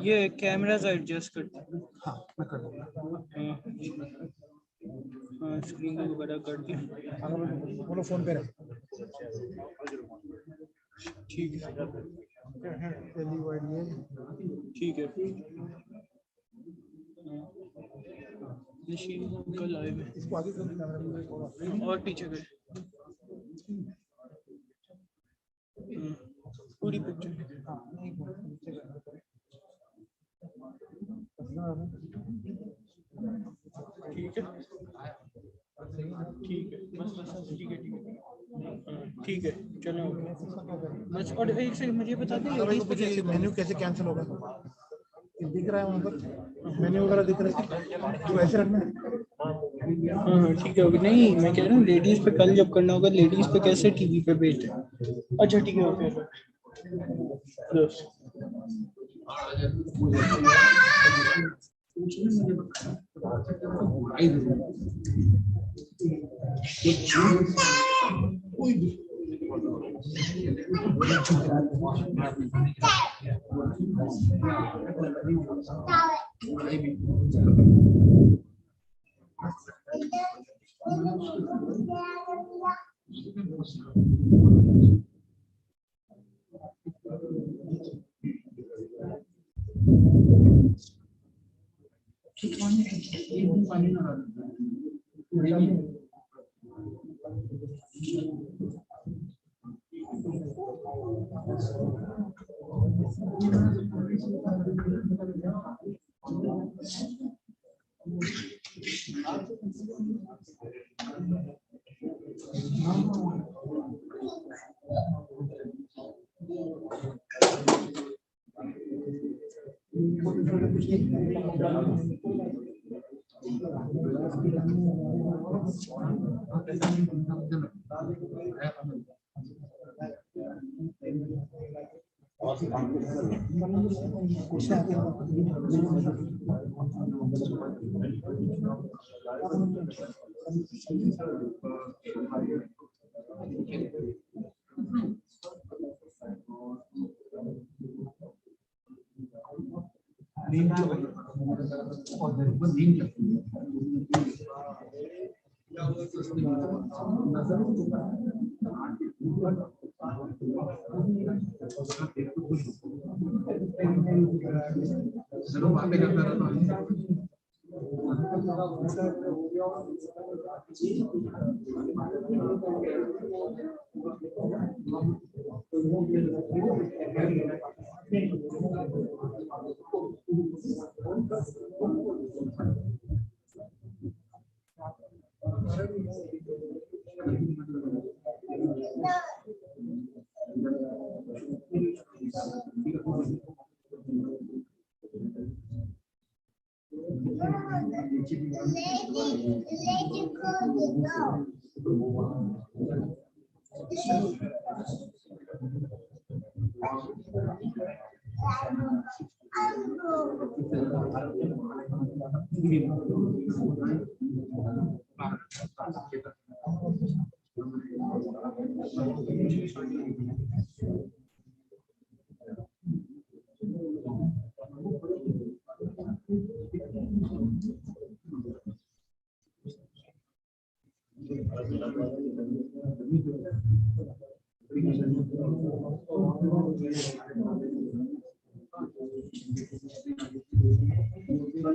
یہ cameras adjust کرتے ہیں. ہاں میں کر دوں گا. ہاں اسکرین کو بڑا کر دیں. بولو فون پہ رہے. ٹھیک ہے ٹھیک ہے. نشین کل آئے ہوئے اس کو آگے کر دیں اور پیچھے گئے پوری پکچر. ٹھیک ہے ٹھیک ہے بس بس ٹھیک ہے ٹھیک ہے چلو بس. اور ایک سے مجھے بتا دیں مینیو کیسے کینسل ہوگا. دکھ رہا ہے وہاں پر مینیو وغیرہ دکھ رہا ہے تو ایسے رکھنا ہے. ہاں ٹھیک ہے اوکے. نہیں میں کہہ رہا ہوں لیڈیز پہ کل جب کرنا ہوگا لیڈیز پہ کیسے ٹی وی پہ بھیجتے ہیں. اچھا ٹھیک ہے اوکے.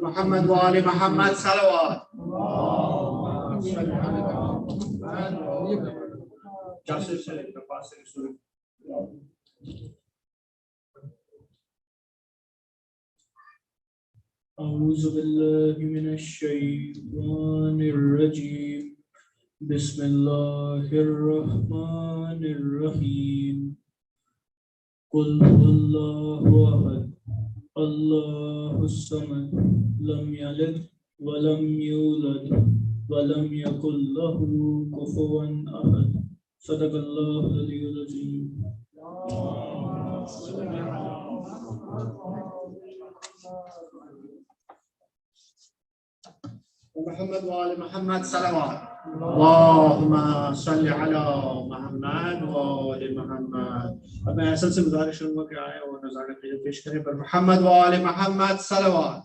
محمد وآل محمد صلوات. أعوذ بالله من الشيطان الرجيم. بسم الله الرحمن الرحيم. قل هو الله أحد الله الصمد لم يلد ولم يولد ولم يكن له كفوا أحد. صدق الله العلي العظيم. محمد وآل محمد صلوات. اللهم صل على محمد وآل محمد. اب میں اصل سے گزارش کروں گا کہ آئے اور نظارہ پیش کریں پر محمد وآل محمد صلوات.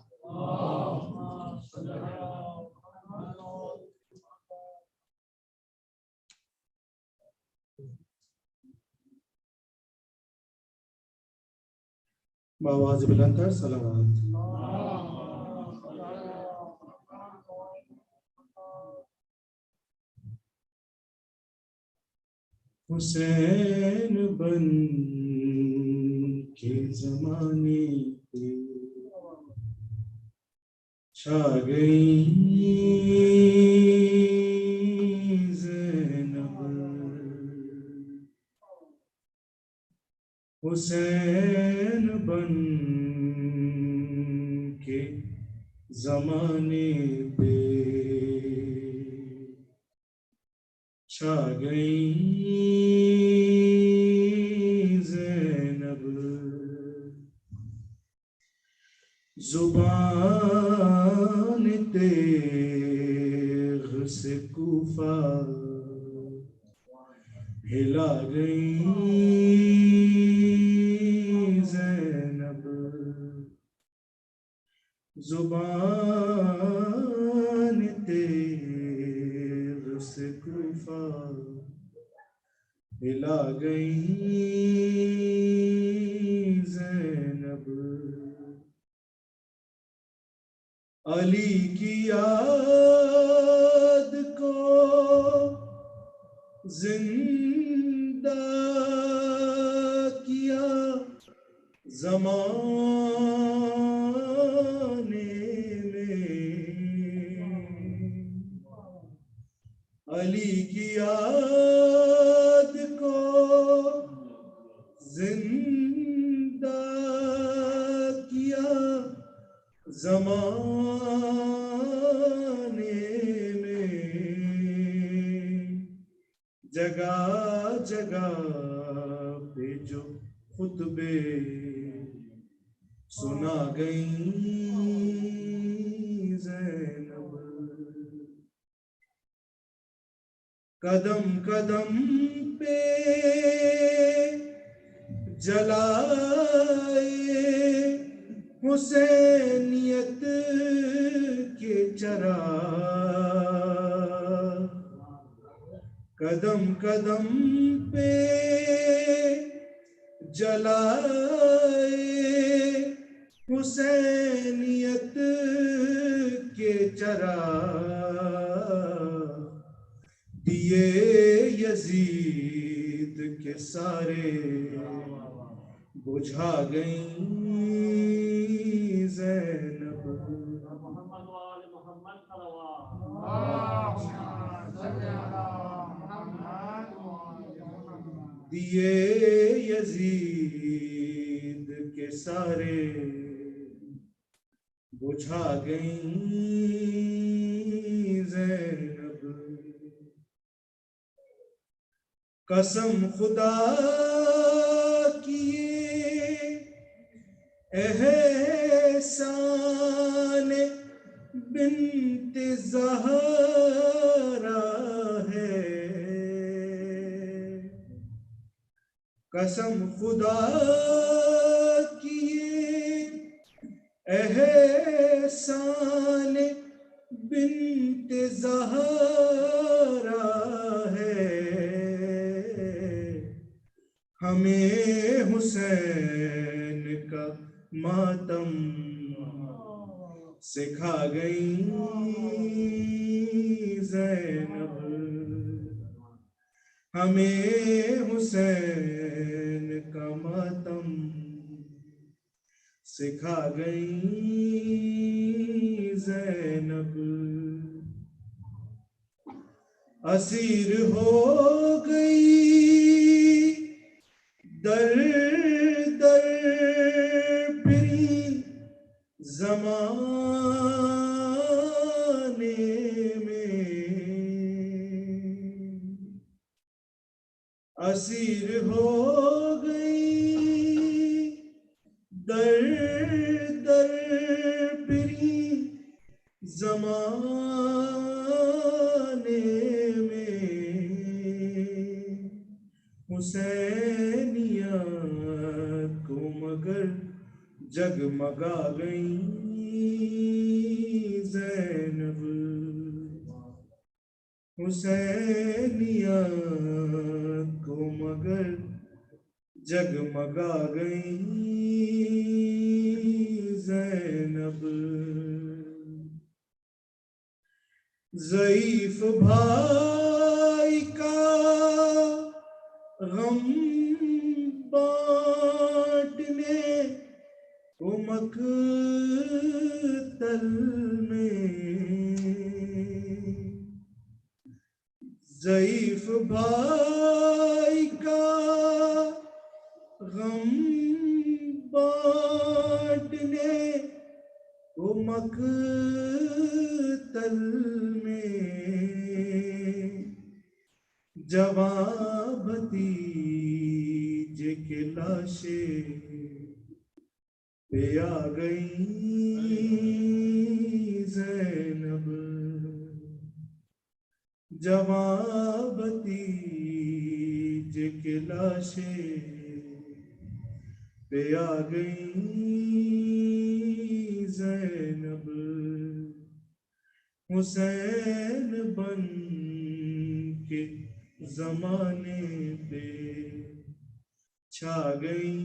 بآواز بلند کر صلوات. حسین بن کے زمانے پہ چھا گئی زینب. حسین بن کے زمانے پہ چھا گئی زینب. زبان تیغ سے کوفہ ہلا گئی زینب. زبان تیغ سے کوفہ ہلا گئی زینب. علی کی یاد کو زندہ کیا زمانے میں. علی کی یاد کو زندہ کیا زمانے میں. جگہ جگہ پہ جو خطبے سنا گئی زینب. قدم قدم پہ جلائے حسینیت کے چراغ. قدم قدم پہ جلائے حسینیت کے چراغ. دیے یزید کے سارے بجھا گئیں زینب. دیے یزید کے سارے بجھا گئیں زینب. قسم خدا کی احسان بنت زہرا ہے. قسم خدا کی احسان بنت زہرا ہے. ہمیں حسین کا ماتم سکھا گئی زینب. ہمیں حسین کا ماتم سکھا گئی زینب. اسیر ہو گئی در در پھری زمانے میں. اسیر ہو گئی در در زمانے میں حسینیت کو مگر جگمگا گئی زینب، حسینیت کو مگر جگمگا گئی زینب، ضعیف بھائی کا غم بانٹنے کو مقتل میں، ضعیف بھائی کا غم بانٹنے کو مقتل میں، جواں بھتیجے کے لاشیں پہ آ گئی زینب، جواں بھتیجے کے لاشیں پہ آ گئی زینب، حسین بن کے زمانے پہ چھا گئی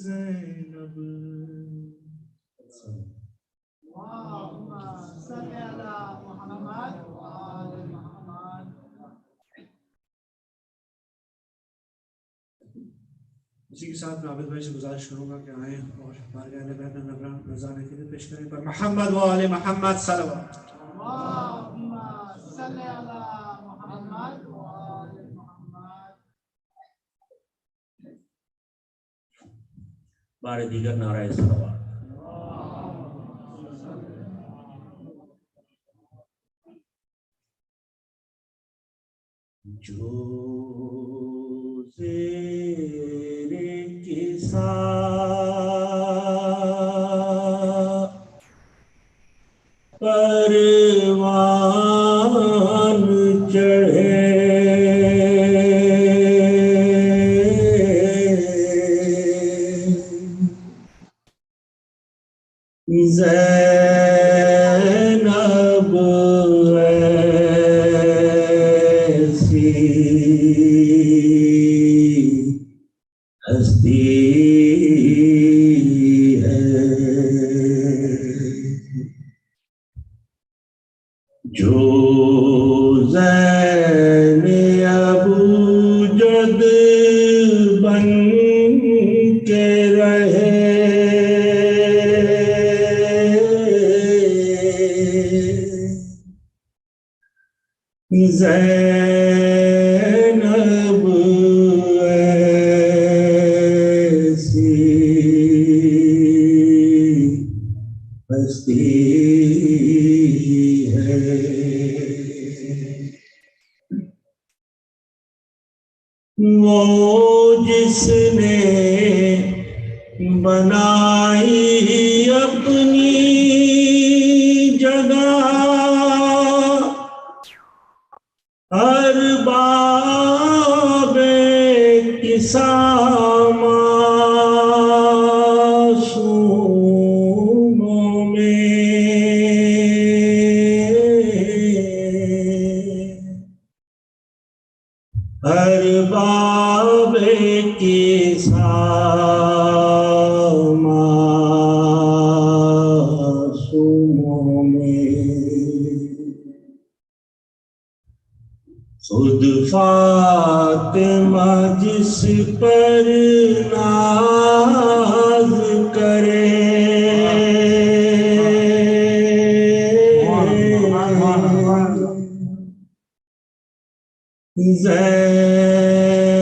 زینب۔ اللہم صلی علی محمد وآل محمد۔ اسی کے ساتھ میں عابد بھائی سے گزارش کروں گا کہ آئیں اور ہمارے اہل بیت نذرانے کے لیے پیش کریں پر محمد وآل محمد صلوات۔ اللہم صلی علی محمد وآل محمد۔ بار دیگر نعرہ صلوات۔ جو زیر کساء پروان چڑھے زینب ایسی ہستی ہے جو زین ابوجد بن کے رہے زینب ایسی ہستی ہے وہ جس نے بنائی اپنی جگہ ارباب معصوموں میں، ارباب معصوموں میں خود فاطمہ جس پر ناز کرے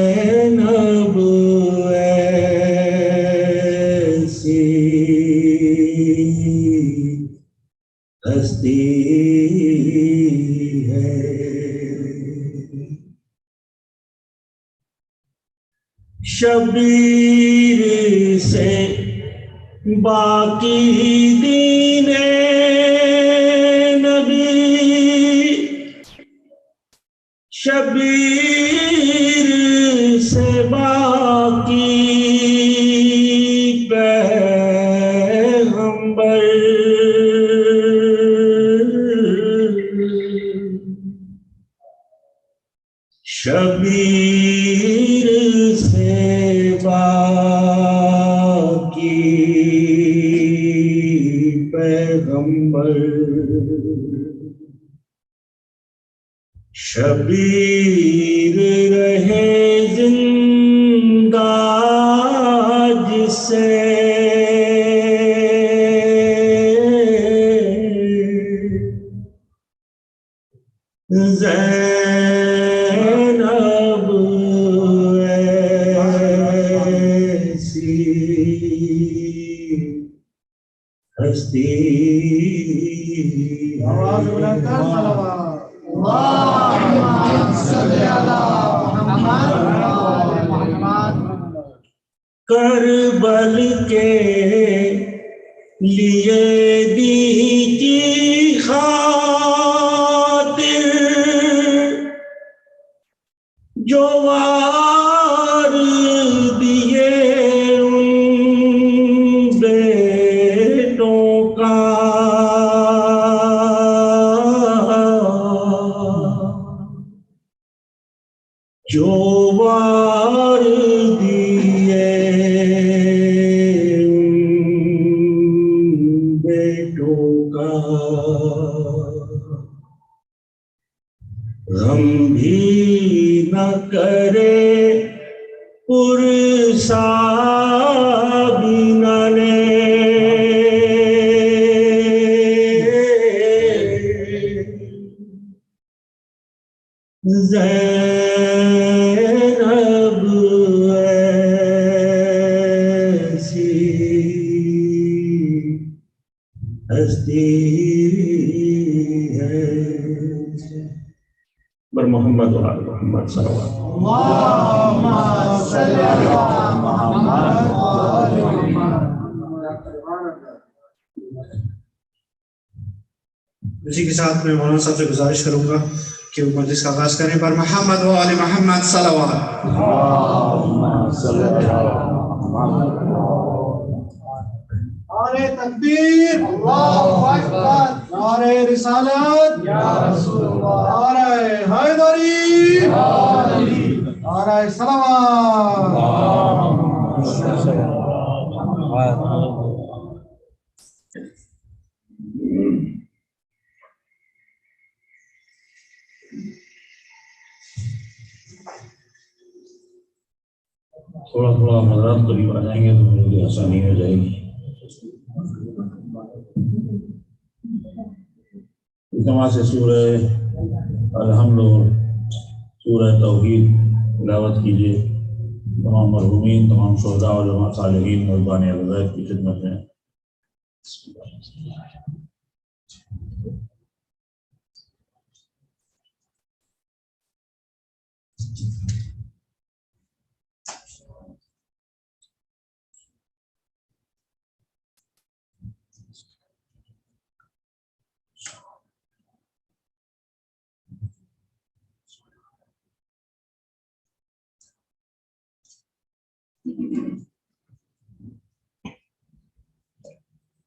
زینب ایسی ہستی ہے شبیر سے باقی دین نبی شبیر سے باقی پیغمبر شبیر سے باقی پیغمبر شبیر رہے زندہ جس سے زینب ایسی ہستی آواز بلند کر صلوات اللہم صلی علی محمد وآل محمد کربل کے لیے دی کی خاطر جو وار دیے ان بیٹوں کا جو وار دیے ان بیٹوں کا غم بھی نہ کرے پرسا بھی نہ لے زینب ایسی ہستی ہے بر محمد و آل محمد صلوات اللہم صلی علی محمد وآل محمد اسی کے ساتھ میں مولانا صاحب سے گزارش کروں گا کہ وہ مجلس کا آغاز کریں پر محمد و آل محمد صلوات نعرہ تکبیر اللہ اکبر نعرہ رسالت یا رسول اللہ نعرہ حیدری نعرہ صلوات تھوڑا تھوڑا حضرات قریب آ جائیں گے تو میرے لیے آسانی ہو جائے گی. اجتماع سے سورہ الحمد اور سورہ توحید تلاوت کیجیے. تمام مرحومین، تمام شہداء علماء صالحین مربان الغیب کی خدمت میں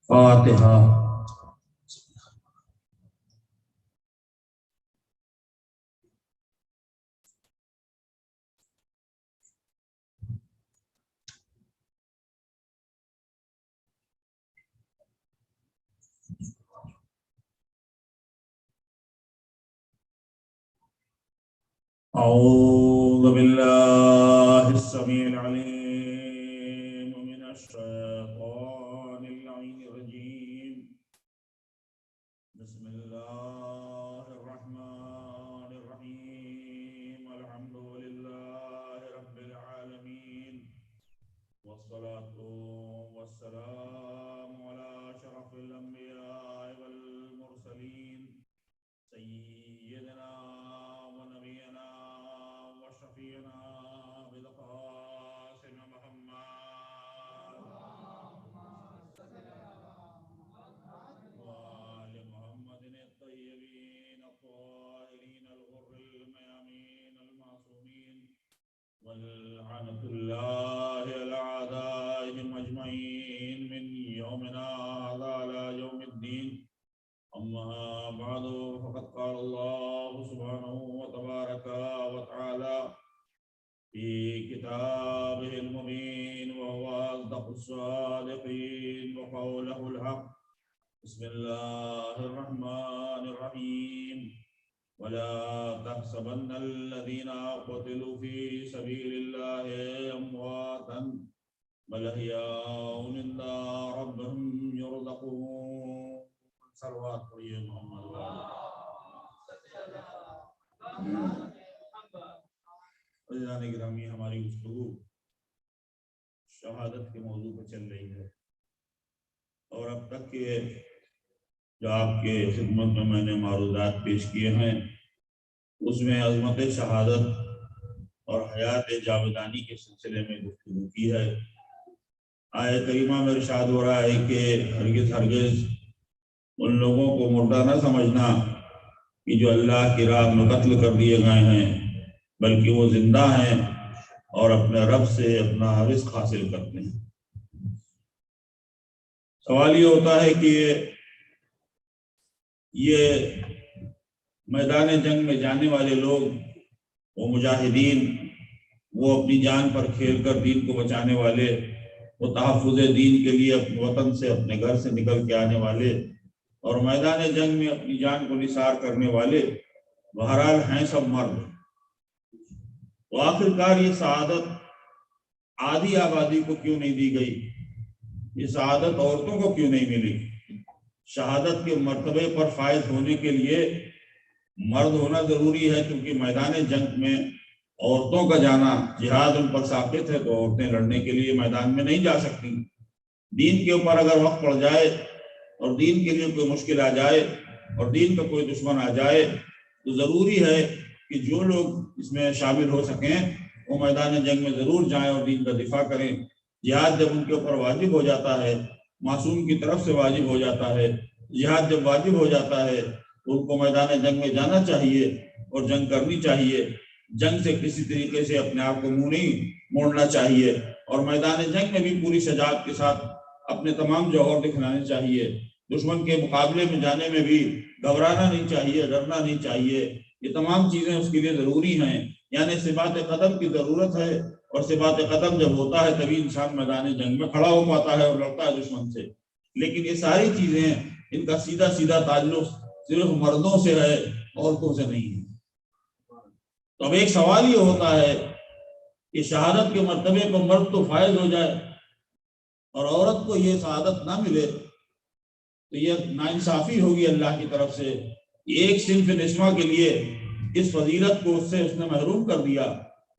فاتحہ. أعوذ بالله السميع العليم من الشيطان اللعين الرجيم. بسم الله الرحمن الرحيم. الحمد لله رب العالمين والصلاة والسلام على أشرف الأنبياء والمرسلين سيدنا ونبينا وشفيعنا بالقاسم الله على أعدائهم أجمعين من يومنا هذا على يوم الدين. أما بعد فقد قال الله سبحانه وتبارك وتعالى في كتابه المبين وهو أصدق الصادقين وقوله الحق. بسم الله الرحمن الرحيم. ولا تحسبن الذين قتلوا في سبيل الله أمواتا بل أحياء عند ربهم يرزقون. صلوات پڑھیے محمد. عزیزان گرامی، ہماری گفتگو شہادت کے موضوع پر چل رہی ہے، اور اب تک کے جو آپ کے خدمت میں نے معروضات پیش کیے ہیں اس میں عظمت شہادت اور حیات جاودانی کے سلسلے میں گفتگو کی ہے. آیت کریمہ میں ارشاد ہو رہا ہے کہ ہرگز ہرگز ان لوگوں کو مردہ نہ سمجھنا کہ جو اللہ کی راہ میں قتل کر دیے گئے ہیں، بلکہ وہ زندہ ہیں اور اپنے رب سے اپنا رزق حاصل کرتے ہیں. سوال یہ ہوتا ہے کہ یہ میدان جنگ میں جانے والے لوگ، وہ مجاہدین، وہ اپنی جان پر کھیل کر دین کو بچانے والے، وہ تحفظ دین کے لیے اپنے وطن سے، اپنے گھر سے نکل کے آنے والے اور میدان جنگ میں اپنی جان کو نثار کرنے والے، بہرحال ہیں سب مرد. تو آخر کار یہ سعادت آدھی آبادی کو کیوں نہیں دی گئی؟ یہ سعادت عورتوں کو کیوں نہیں ملی؟ شہادت کے مرتبے پر فائز ہونے کے لیے مرد ہونا ضروری ہے، کیونکہ میدان جنگ میں عورتوں کا جانا، جہاد ان پر ثابت ہے، تو عورتیں لڑنے کے لیے میدان میں نہیں جا سکتی. دین کے اوپر اگر وقت پڑ جائے اور دین کے لیے کوئی مشکل آ جائے اور دین کا کوئی دشمن آ جائے تو ضروری ہے کہ جو لوگ اس میں شامل ہو سکیں وہ میدان جنگ میں ضرور جائیں اور دین کا دفاع کریں. جہاد جب ان کے اوپر واجب ہو جاتا ہے، معصوم کی طرف سے واجب ہو جاتا ہے، جہاد جب واجب ہو جاتا ہے تو ان کو میدان جنگ میں جانا چاہیے اور جنگ کرنی چاہیے. جنگ سے کسی طریقے سے اپنے آپ کو منہ نہیں موڑنا چاہیے اور میدان جنگ میں بھی پوری شجاعت کے ساتھ اپنے تمام جوہر دکھلانے چاہیے. دشمن کے مقابلے میں جانے میں بھی گھبرانا نہیں چاہیے، ڈرنا نہیں چاہیے. یہ تمام چیزیں اس کے لیے ضروری ہیں. یعنی ثبات قدم کی ضرورت ہے، اور ثبات قدم جب ہوتا ہے تبھی انسان میدان جنگ میں کھڑا ہو پاتا ہے اور لڑتا ہے دشمن سے. لیکن یہ ساری چیزیں، ان کا سیدھا سیدھا تعلق صرف مردوں سے ہے، عورتوں سے نہیں ہے. تو اب ایک سوال یہ ہوتا ہے کہ شہادت کے مرتبے پر مرد تو فائز ہو جائے اور عورت کو یہ سعادت نہ ملے تو یہ ناانصافی ہوگی اللہ کی طرف سے. ایک صنف نسواں کے لیے اس فضیلت کو اس سے اس نے محروم کر دیا.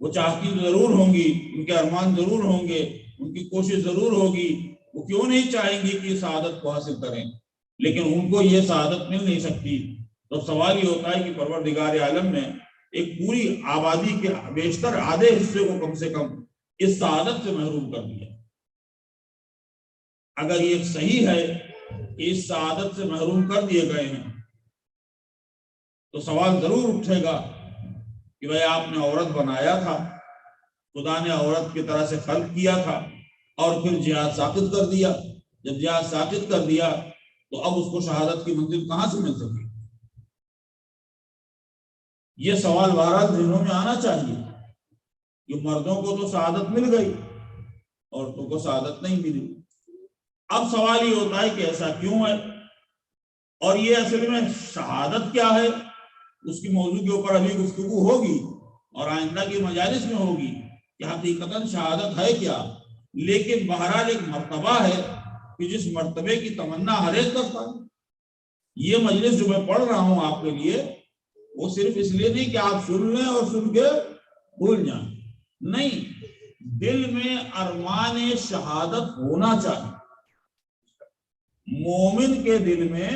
وہ چاہتی ضرور ہوں گی، ان کے ارمان ضرور ہوں گے، ان کی کوشش ضرور ہوگی، وہ کیوں نہیں چاہیں گی کہ سعادت کو حاصل کریں، لیکن ان کو یہ سعادت مل نہیں سکتی. تو سوال یہ ہوتا ہے کہ پروردگار عالم نے ایک پوری آبادی کے بیشتر آدھے حصے کو کم سے کم اس سعادت سے محروم کر دیا. اگر یہ صحیح ہے کہ اس سعادت سے محروم کر دیے گئے ہیں تو سوال ضرور اٹھے گا کہ بھائی آپ نے عورت بنایا تھا، خدا نے عورت کی طرح سے خلق کیا تھا اور پھر جہاد ساقط کر دیا. جب جہاد ساقط کر دیا تو اب اس کو شہادت کی منزل کہاں سے مل سکی؟ یہ سوال بہرحال ذہنوں میں آنا چاہیے کہ مردوں کو تو سعادت مل گئی، عورتوں کو سعادت نہیں ملی. اب سوال یہ ہوتا ہے کہ ایسا کیوں ہے، اور یہ اصل میں شہادت کیا ہے، اس کی موضوع کے اوپر ابھی گفتگو ہوگی اور آئندہ کی مجالس میں ہوگی کہ حقیقتاً شہادت ہے کیا. لیکن بہرحال ایک مرتبہ ہے کہ جس مرتبے کی تمنا ہر ایک کرتا ہے. یہ مجلس جو میں پڑھ رہا ہوں آپ کے لیے، وہ صرف اس لیے نہیں کہ آپ سن لیں اور سن کے بھول جائیں، نہیں، دل میں ارمان شہادت ہونا چاہیے. مومن کے دل میں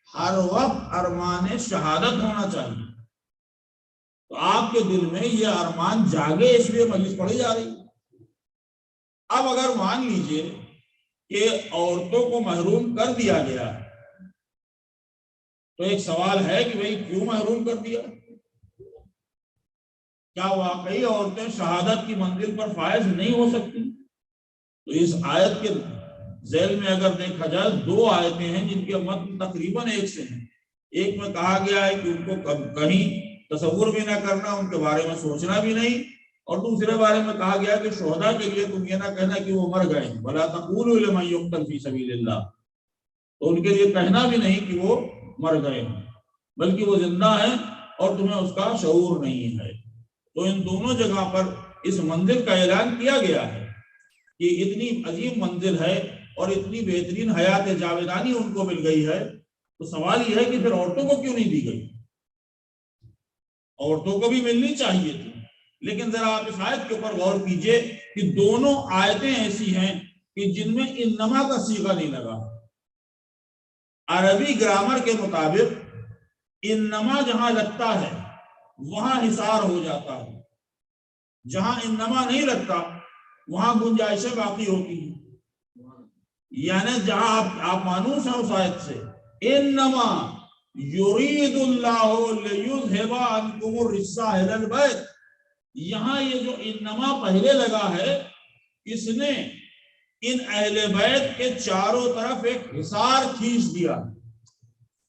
ہر وقت ارمان شہادت ہونا چاہیے. تو آپ کے دل میں یہ ارمان جاگے، اس لیے مجلس پڑھی جا رہی. اب اگر مان لیجئے کہ عورتوں کو محروم کر دیا گیا تو ایک سوال ہے کہ بھئی کیوں محروم کر دیا؟ کیا واقعی عورتیں شہادت کی منزل پر فائز نہیں ہو سکتی؟ تو اس آیت کے ذیل میں اگر دیکھا جائے 2 آیتیں ہیں جن کے متن تقریباً ایک سے ہیں. ایک میں کہا گیا ہے کہ ان کو کہیں تصور بھی نہ کرنا، ان کے بارے میں سوچنا بھی نہیں، اور دوسرے بارے میں کہا گیا کہ شہداء کے لیے تم یہ نہ کہنا کہ وہ مر گئے ہیں، وَلَا تَقُولُوا لِمَن يُقْتَلْ فِي سَبِيلِ اللَّهِ، تو ان کے لیے کہنا بھی نہیں کہ وہ مر گئے ہیں، بلکہ وہ زندہ ہیں اور تمہیں اس کا شعور نہیں ہے. تو ان دونوں جگہ پر اس منزل کا اعلان کیا گیا ہے کہ اتنی عظیم منزل ہے اور اتنی بہترین حیات جاویدانی ان کو مل گئی ہے. تو سوال یہ ہے کہ پھر عورتوں کو کیوں نہیں دی گئی؟ عورتوں کو بھی ملنی چاہیے تھی. لیکن ذرا آپ اس آیت کے اوپر غور کیجئے کہ دونوں آیتیں ایسی ہیں کہ جن میں انما کا صیغہ نہیں لگا. عربی گرامر کے مطابق انما جہاں لگتا ہے وہاں حصار ہو جاتا ہے، جہاں انما نہیں لگتا وہاں گنجائشیں باقی ہوتی ہیں. یعنی جہاں آپ مانوس ہیں اس آیت سے، انما یرید اللہ لیذھب عنکم الرجس اہل البیت، یہاں یہ جو انما پہلے لگا ہے اس نے ان اہل بیت کے چاروں طرف ایک حصار کھینچ دیا،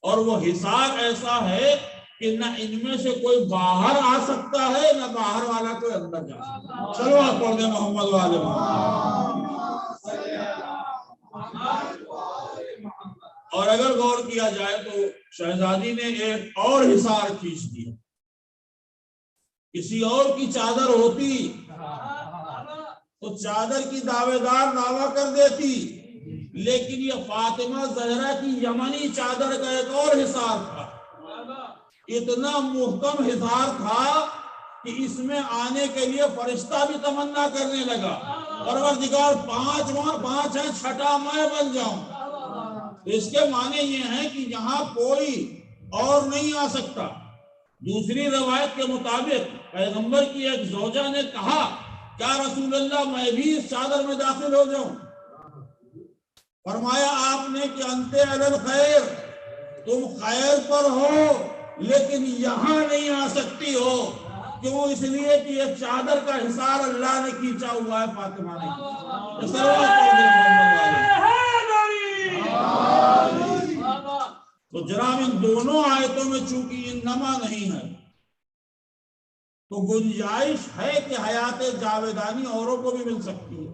اور وہ حصار ایسا ہے کہ نہ ان میں سے کوئی باہر آ سکتا ہے نہ باہر والا کوئی اندر جا سکتا ہے. چلو آپ پڑھ دیں محمد والے محمد. اور اگر غور کیا جائے تو شہزادی نے ایک اور حصار کھینچ دیا. کسی اور کی چادر ہوتی تو چادر کی دعوے دار دعویٰ کر دیتی، لیکن یہ فاطمہ زہرا کی یمنی چادر کا ایک اور حصار تھا. اتنا محکم حصار تھا کہ اس میں آنے کے لیے فرشتہ بھی تمنا کرنے لگا، پروردگار 5 وہاں 5 ہیں، 6واں میں بن جاؤں. اس کے معنی یہ ہیں کہ یہاں کوئی اور نہیں آ سکتا. دوسری روایت کے مطابق پیغمبر کی ایک زوجہ نے کہا، کیا رسول اللہ میں بھی اس چادر میں داخل ہو جاؤں؟ فرمایا آپ نے کہ انت علی الخیر، تم خیر پر ہو لیکن یہاں نہیں آ سکتی ہو. کیوں؟ اس لیے کہ یہ چادر کا حصار اللہ نے کھینچا ہوا ہے، فاطمہ نے. تو جناب ان دونوں آیتوں میں چونکہ انما نہیں ہے تو گنجائش ہے کہ حیات جاویدانی اوروں کو بھی مل سکتی ہے.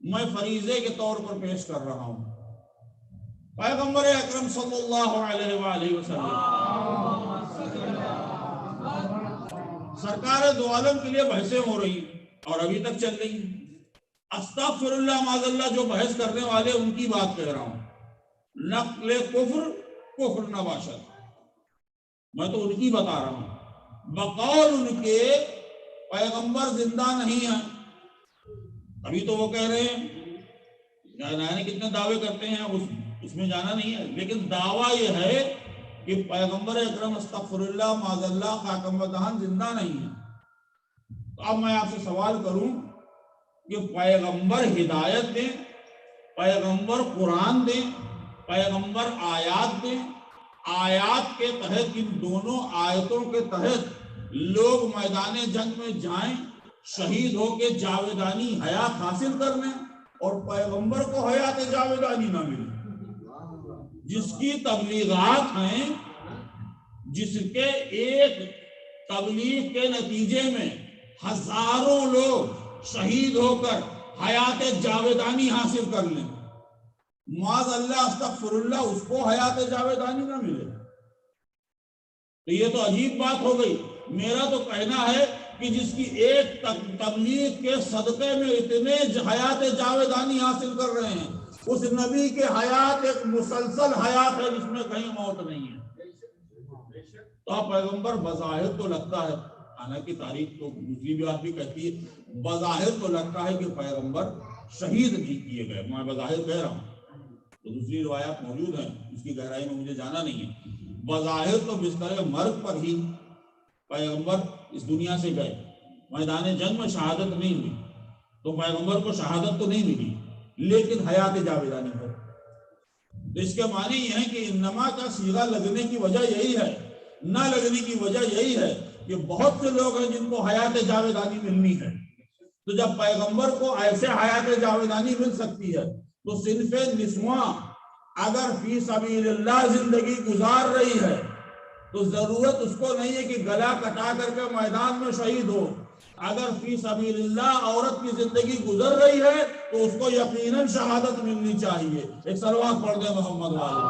میں فریضے کے طور پر پیش کر رہا ہوں. پیغمبر اکرم صلی اللہ علیہ وآلہ وسلم سرکار دو عالم کے لیے بحثیں ہو رہی اور ابھی تک چل رہی ہیں. استغفر اللہ معاذ اللہ جو بحث کرنے والے ان کی بات کہہ رہا ہوں. نقل کفر نباشد، میں تو ان کی بتا رہا ہوں. بقول ان کے پیغمبر زندہ نہیں ہیں. ابھی تو وہ کہہ رہے ہیں کتنے دعوے کرتے ہیں اس میں جانا نہیں ہے، لیکن دعویٰ یہ ہے کہ پیغمبر اکرم استغفر اللہ معاذ اللہ خاتم الدہان زندہ نہیں ہے. تو اب میں آپ سے سوال کروں کہ پیغمبر ہدایت دیں، پیغمبر قرآن دیں، پیغمبر آیات دیں، آیات کے تحت ان دونوں آیتوں کے تحت لوگ میدان جنگ میں جائیں، شہید ہو کے جاویدانی حیات حاصل کر لیں، اور پیغمبر کو حیات جاویدانی نہ ملے. جس کی تبلیغات ہیں، جس کے ایک تبلیغ کے نتیجے میں ہزاروں لوگ شہید ہو کر حیات جاویدانی حاصل کر لیں، معاذ اللہ استغفر اللہ اس کو حیات جاویدانی نہ ملے. تو یہ تو عجیب بات ہو گئی. میرا تو کہنا ہے کہ جس کی ایک تبلیغ کے صدقے میں اتنے حیات جاویدانی حاصل کر رہے ہیں، اس نبی کے حیات ایک مسلسل حیات ہے جس میں کہیں موت نہیں ہے. تو آپ پیغمبر بظاہر تو لگتا ہے، حالانکہ تاریخ تو دوسری بھی بات بھی کہتی ہے، بظاہر تو لگتا ہے کہ پیغمبر شہید نہیں کیے گئے. میں بظاہر کہہ رہا ہوں، تو دوسری روایات موجود ہیں، اس کی گہرائی میں مجھے جانا نہیں ہے. بظاہر تو بستر مرگ پر ہی پیغمبر اس دنیا سے گئے، میدان جنگ میں شہادت نہیں ہوئی، تو پیغمبر کو شہادت تو نہیں ملی، لیکن حیات جاویدانی ہے. تو اس کے معنی یہ ہے کہ انما کا صیغہ لگنے کی وجہ یہی ہے، نہ لگنے کی وجہ یہی ہے کہ بہت سے لوگ ہیں جن کو حیات جاویدانی ملنی ہے، تو جب پیغمبر کو ایسے حیات جاویدانی مل سکتی ہے تو صنف نسواں اگر فی سبیل اللہ زندگی گزار رہی ہے تو ضرورت اس کو نہیں ہے کہ گلا کٹا کر کے میدان میں شہید ہو. اگر فی سبیل اللہ عورت کی زندگی گزر رہی ہے تو اس کو یقیناً شہادت ملنی چاہیے. ایک صلوات پڑھ دیں محمد والے.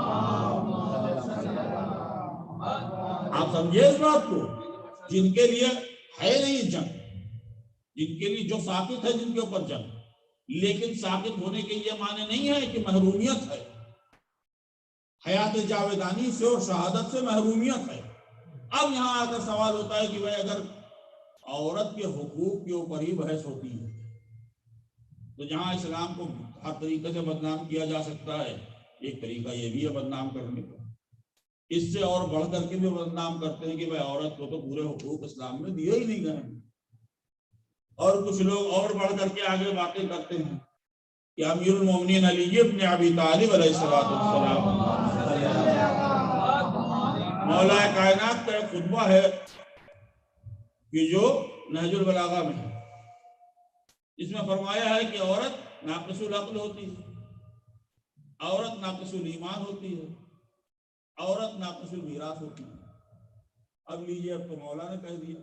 آپ سمجھے اس بات کو؟ جن کے لیے ہے نہیں جنگ، جن کے لیے جو ساقط ہے جن کے اوپر جنگ، لیکن ساقط ہونے کے یہ معنی نہیں ہے کہ محرومیت ہے. حیات جاویدانی سے اور شہادت سے محرومیت ہے. اب یہاں آ کر سوال ہوتا ہے کہ بھائی اگر عورت کے حقوق کے اوپر ہی بحث ہوتی ہے تو جہاں اسلام کو ہر طریقے سے بدنام کیا جا سکتا ہے، ایک طریقہ یہ بھی ہے بدنام کرنے کا. اس سے اور بڑھ کر کے بھی بدنام کرتے ہیں کہ بھائی عورت کو تو پورے حقوق اسلام میں دیے ہی نہیں گئے. اور کچھ لوگ اور بڑھ کر کے آگے باتیں کرتے ہیں کہ امیر المومنین علی ابن ابی طالب علیہ السلام، مولا کائنات کا ایک خطبہ ہے کہ جو نہج البلاغہ میں ہے، اس میں فرمایا ہے کہ عورت ناقص العقل ہوتی ہے، عورت ناقص الایمان ہوتی ہے، عورت ناقص المیراث ہوتی ہے. اب لیجیے، اب تو مولا نے کہہ دیا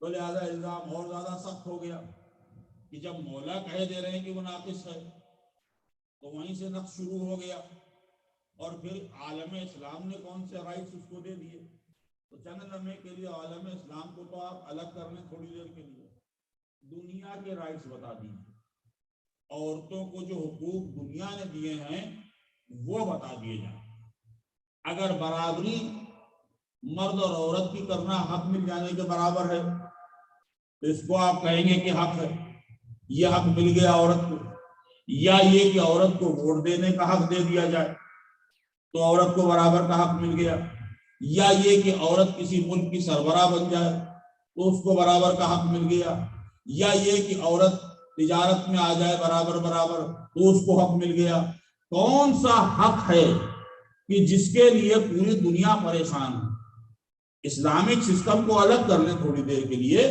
تو لہذا الزام اور زیادہ سخت ہو گیا کہ جب مولا کہہ دے رہے ہیں کہ وہ ناقص ہے تو وہیں سے نقص شروع ہو گیا. اور پھر عالم اسلام نے کون سے رائٹس اس کو دے دیے؟ تو چند لمحے کے لیے عالم اسلام کو تو آپ الگ کر لیں تھوڑی دیر کے لیے، دنیا کے رائٹس بتا دیجیے. عورتوں کو جو حقوق دنیا نے دیے ہیں وہ بتا دیے جائیں. اگر برابری مرد اور عورت کی کرنا حق مل جانے کے برابر ہے تو اس کو آپ کہیں گے کہ حق ہے، یہ حق مل گیا عورت کو. یا یہ کہ عورت کو ووٹ دینے کا حق دے دیا جائے تو عورت کو برابر کا حق مل گیا. یا یہ کہ عورت کسی ملک کی سربراہ بن جائے تو اس کو برابر کا حق مل گیا. یا یہ کہ عورت تجارت میں آ جائے برابر تو اس کو حق مل گیا. کون سا حق ہے کہ جس کے لیے پوری دنیا پریشان ہے؟ اسلامک سسٹم کو الگ کر لیں تھوڑی دیر کے لیے.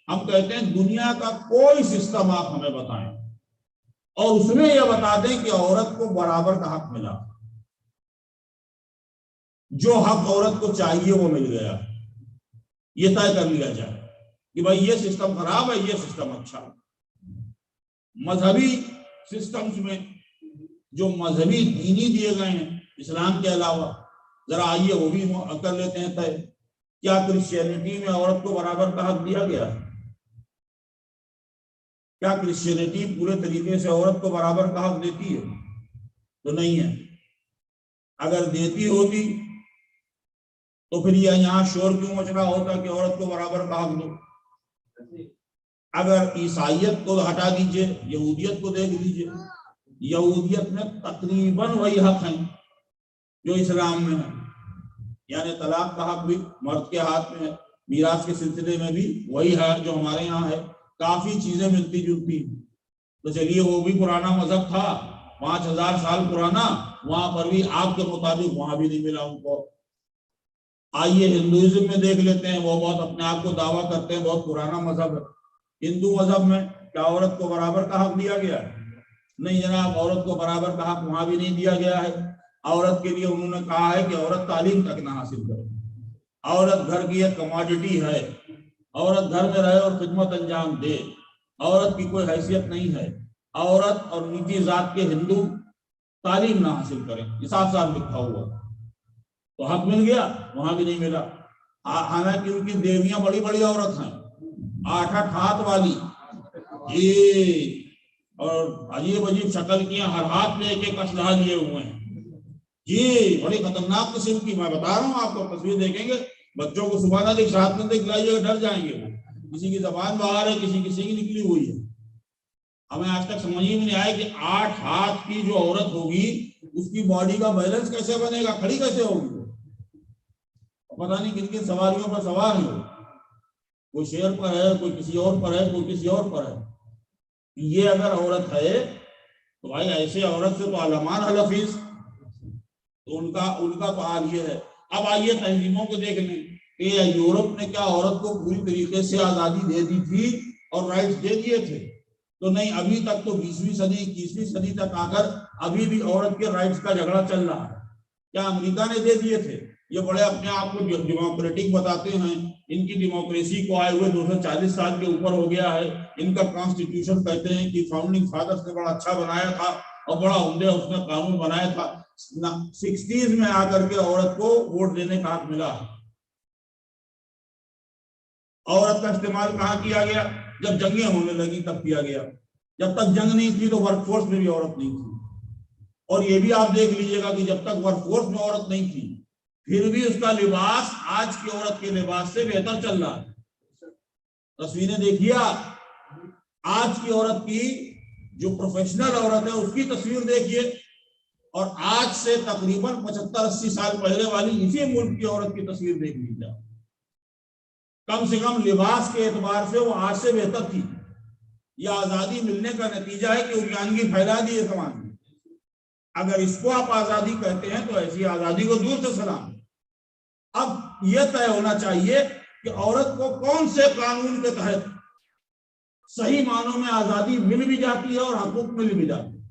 ہم کہتے ہیں دنیا کا کوئی سسٹم آپ ہمیں بتائیں اور اس میں یہ بتا دیں کہ عورت کو برابر کا حق ملا، جو حق عورت کو چاہیے وہ مل گیا. یہ طے کر لیا جائے کہ بھائی یہ سسٹم خراب ہے، یہ سسٹم اچھا ہے. مذہبی سسٹمز میں جو مذہبی دینی دیے گئے ہیں اسلام کے علاوہ، ذرا آئیے وہ بھی کر لیتے ہیں طے. کیا کرسچینٹی میں عورت کو برابر کا حق دیا گیا ہے؟ کیا کرسچینٹی پورے طریقے سے عورت کو برابر کا حق دیتی ہے؟ تو نہیں ہے. اگر دیتی ہوتی تو پھر یہ یہاں شور کیوں مچ رہا ہوتا کہ عورت کو برابر کا حق دو؟ اگر عیسائیت کو ہٹا دیجئے، یہودیت کو دیکھ لیجئے، یہودیت میں تقریباً وہی حق ہیں جو اسلام میں ہے. یعنی طلاق کا حق بھی مرد کے ہاتھ میں ہے، میراث کے سلسلے میں بھی وہی ہے جو ہمارے یہاں ہے. کافی چیزیں ملتی جلتی. تو چلیے وہ بھی پرانا مذہب تھا، 5000 سال پرانا، وہاں پر بھی آپ کے مطابق وہاں بھی نہیں ملا ان کو. آئیے ہندوازم میں دیکھ لیتے ہیں، وہ بہت اپنے آپ کو دعویٰ کرتے ہیں بہت پرانا مذہب ہے. ہندو مذہب میں کیا عورت کو برابر کا حق دیا گیا ہے؟ نہیں جناب، عورت کو برابر کا حق وہاں بھی نہیں دیا گیا ہے. عورت کے لیے انہوں نے کہا ہے کہ عورت تعلیم تک نہ حاصل کرے. عورت گھر کی ایک کموڈٹی ہے، عورت گھر میں رہے اور خدمت انجام دے. عورت کی کوئی حیثیت نہیں ہے. عورت اور نیچی ذات کے ہندو تعلیم نہ حاصل کریں، یہ صاف صاف لکھا ہوا. تو حق مل گیا؟ وہاں بھی نہیں ملا. حالانکہ ان کی دیویاں بڑی بڑی عورت ہیں، 8 ہاتھ والی اور عجیب عجیب شکل کی، ہر ہاتھ میں ایک اسلحہ لیے ہوئے ہیں جی، بڑی خطرناک قسم کی. میں بتا رہا ہوں آپ کو، تصویر دیکھیں گے بچوں کو صبح نہ ساتھ میں دکھلائیے گا، ڈر جائیں گے. وہ کسی کی زبان باہر ہے، کسی کی نکلی ہوئی ہے. ہمیں آج تک سمجھ ہی نہیں آیا کہ 8 ہاتھ کی جو عورت ہوگی اس کی باڈی کا بیلنس کیسے بنے گا، کھڑی کیسے ہوگی. پتہ نہیں کن کن سواریوں پر سوار ہے، کوئی شیر پر ہے، کوئی کسی اور پر ہے، کوئی کسی اور پر ہے. یہ اگر عورت ہے تو بھائی ایسے عورت سے تو علمان حلفیظ، تو ان کا تو حال یہ ہے. اب آئیے تنظیموں کو دیکھ لیں کہ کہ یورپ نے کیا عورت کو پوری طریقے سے آزادی دے دی تھی اور رائٹس دے دیے تھے؟ تو نہیں، ابھی تک تو 20ویں صدی 21ویں صدی تک آ کر ابھی بھی عورت کے رائٹس کا جھگڑا چل رہا ہے۔ کیا امریکہ نے دے دیے تھے؟ یہ بڑے اپنے آپ کو ڈیموکریٹک بتاتے ہیں، ان کی ڈیموکریسی کو آئے ہوئے 240 سال کے اوپر ہو گیا ہے، ان کا کانسٹیٹیوشن کہتے ہیں کہ فاؤنڈنگ فادرز نے بڑا اچھا بنایا تھا اور بڑا عمدہ اس نے قانون بنایا تھا۔ 60s میں آ کر کے عورت کو ووٹ دینے کا حق ملا۔ عورت کا استعمال کہاں کیا گیا؟ جب جنگیں ہونے لگی تب کیا گیا۔ جب تک جنگ نہیں تھی تو ورک فورس میں بھی عورت نہیں تھی۔ اور یہ بھی آپ دیکھ لیجئے گا کہ جب تک ورک فورس میں عورت نہیں تھی پھر بھی اس کا لباس آج کی عورت کے لباس سے بہتر چل رہا ہے۔ تصویریں دیکھیے آپ، آج کی عورت کی جو پروفیشنل عورت ہے اس کی تصویر دیکھیے، اور آج سے تقریباً 75-80 سال پہلے والی اسی ملک کی عورت کی تصویر دیکھ لیجیے۔ کم سے کم لباس کے اعتبار سے وہ آج سے بہتر تھی۔ یہ آزادی ملنے کا نتیجہ ہے کہ اریانگی پھیلا دی ہے سماج میں۔ اگر اس کو آپ آزادی کہتے ہیں تو ایسی آزادی کو دور سے سلام۔ اب یہ طے ہونا چاہیے کہ عورت کو کون سے قانون کے تحت صحیح معنوں میں آزادی مل بھی جاتی ہے اور حقوق مل بھی جاتی ہے۔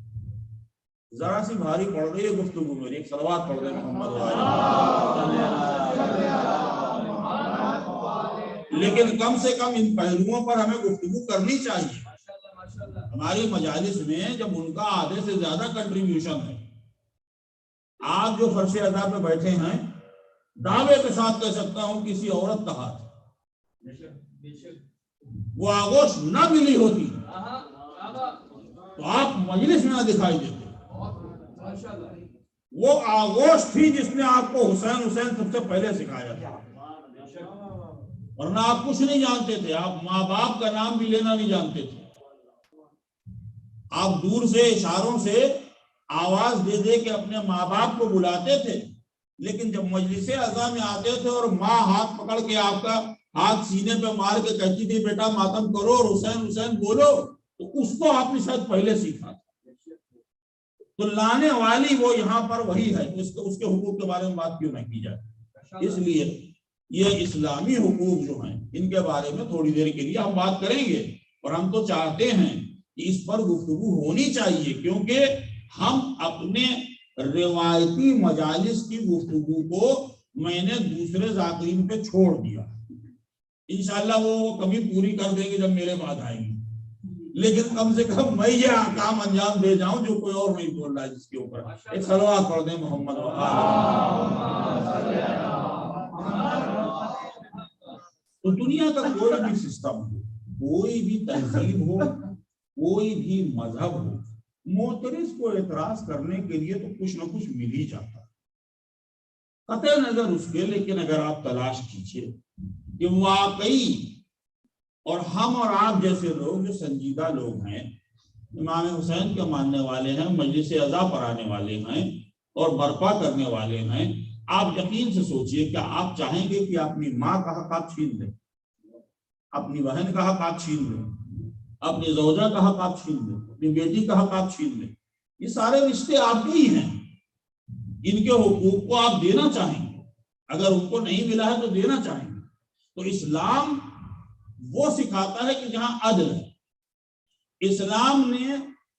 ذرا سی بھاری پڑ رہی ہے گفتگو میری، ایک صلوات پڑھ دیں محمد لیکن کم سے کم ان پہلوؤں پر ہمیں گفتگو کرنی چاہیے۔ ہماری مجالس میں جب ان کا آدھے سے زیادہ کنٹریبیوشن ہے، آپ جو فرش ادا پہ بیٹھے ہیں دعوے کے ساتھ کہہ سکتا ہوں کسی عورت کا ہاتھ وہ آغوش نہ ملی ہوتی تو آپ مجلس میں نہ دکھائی دیتے۔ وہ آغوش تھی جس نے آپ کو حسین سب سے پہلے سکھایا تھا، ورنہ آپ کچھ نہیں جانتے تھے۔ آپ ماں باپ کا نام بھی لینا نہیں جانتے تھے۔ آپ دور سے اشاروں سے آواز دے دے کے اپنے ماں باپ کو بلاتے تھے، لیکن جب مجلس اعضاء میں آتے تھے اور ماں ہاتھ پکڑ کے آپ کا ہاتھ سینے پہ مار کے کہتی تھی بیٹا ماتم کرو اور حسین حسین بولو، تو اس کو آپ نے شاید پہلے سیکھا تھا۔ تو لانے والی وہ یہاں پر وہی ہے، اس کے حقوق کے بارے میں بات کیوں نہ کی جائے؟ اس لیے یہ اسلامی حقوق جو ہیں ان کے بارے میں تھوڑی دیر کے لیے ہم بات کریں گے، اور ہم تو چاہتے ہیں کہ اس پر گفتگو ہونی چاہیے، کیونکہ ہم اپنے روایتی مجالس کی گفتگو کو میں نے دوسرے ذاکرین پہ چھوڑ دیا۔ انشاءاللہ وہ کمی پوری کر دیں گے جب میرے بعد آئیں گے، لیکن کم سے کم میں یہ کام انجام دے جاؤں جو کوئی اور نہیں بول رہا ہے جس کے اوپر۔ ایک صلوات پڑھ دیں محمد تو دنیا کا کوئی بھی سسٹم ہو، کوئی بھی تہذیب ہو، کوئی بھی مذہب ہو، معترض کو اعتراض کرنے کے لیے تو کچھ نہ کچھ مل ہی جاتا ہے قطع نظر اس کے۔ لیکن اگر آپ تلاش کیجئے کہ واقعی، اور ہم اور آپ جیسے لوگ جو سنجیدہ لوگ ہیں، امام حسین کے ماننے والے ہیں، مجلس اعضاء پر آنے والے ہیں اور برپا کرنے والے ہیں، آپ یقین سے سوچئے کہ آپ چاہیں گے کہ اپنی ماں کا حق آپ چھین لیں، اپنی بہن کا حق آپ چھین لیں، اپنی زوجہ کا حق آپ چھین لیں، اپنی بیٹی کا حق آپ چھین لیں؟ یہ سارے رشتے آپ کے ہی ہیں، ان کے حقوق کو آپ دینا چاہیں گے، اگر ان کو نہیں ملا ہے تو دینا چاہیں گے۔ تو اسلام وہ سکھاتا ہے کہ جہاں عدل ہے، اسلام نے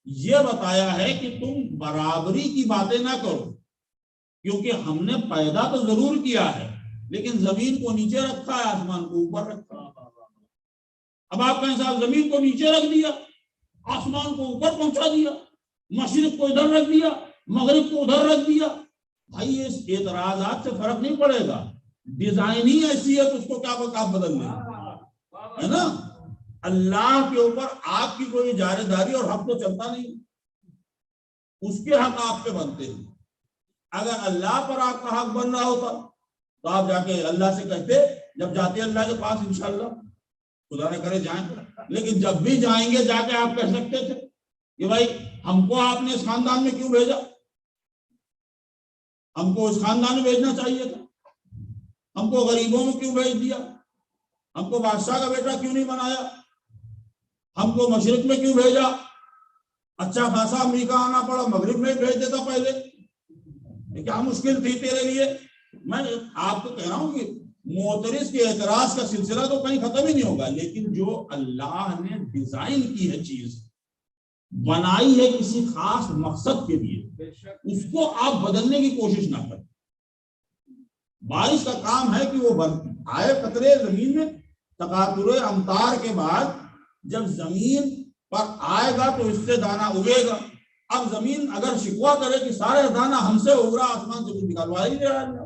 یہ بتایا ہے کہ تم برابری کی باتیں نہ کرو، کیونکہ ہم نے پیدا تو ضرور کیا ہے لیکن زمین کو نیچے رکھا ہے، آسمان کو اوپر رکھا ہے۔ اب آپ کہیں صاحب زمین کو نیچے رکھ دیا، آسمان کو اوپر پہنچا دیا، مشرق کو ادھر رکھ دیا، مغرب کو ادھر رکھ دیا، بھائی اس اعتراضات سے فرق نہیں پڑے گا، ڈیزائن ہی ایسی ہے تو اس کو کیا آپ بدل لیں، ہے نا؟ اللہ کے اوپر آپ کی کوئی اجارہ داری اور حق تو چلتا نہیں، اس کے حق آپ پہ بنتے ہیں۔ اگر اللہ پر آپ کا حق بن رہا ہوتا تو آپ جا کے اللہ سے کہتے، جب جاتے اللہ کے پاس انشاءاللہ، خدا نہ کرے جائیں، لیکن جب بھی جائیں گے جا کے آپ کہہ سکتے تھے کہ بھائی ہم کو آپ نے اس خاندان میں کیوں بھیجا، ہم کو اس خاندان میں بھیجنا چاہیے تھا، ہم کو غریبوں میں کیوں بھیج دیا، ہم کو بادشاہ کا بیٹا کیوں نہیں بنایا، ہم کو مشرق میں کیوں بھیجا، اچھا خاصا امریکہ آنا پڑا، مغرب میں بھیج دیتا پہلے، کیا مشکل تھی تیرے لیے؟ میں آپ کو کہہ رہا ہوں کہ معترض کے اعتراض کا سلسلہ تو کہیں ختم ہی نہیں ہوگا، لیکن جو اللہ نے ڈیزائن کی ہے چیز، بنائی ہے کسی خاص مقصد کے لیے، اس کو آپ بدلنے کی کوشش نہ کریں۔ بارش کا کام ہے کہ وہ آئے قطرے زمین میں، تقاطر امطار کے بعد جب زمین پر آئے گا تو اس سے دانہ اگے گا۔ اب زمین اگر شکوا کرے کہ سارے دانہ ہم سے اگ رہا، آسمان سے کچھ نکلوا ہی نہیں رہا،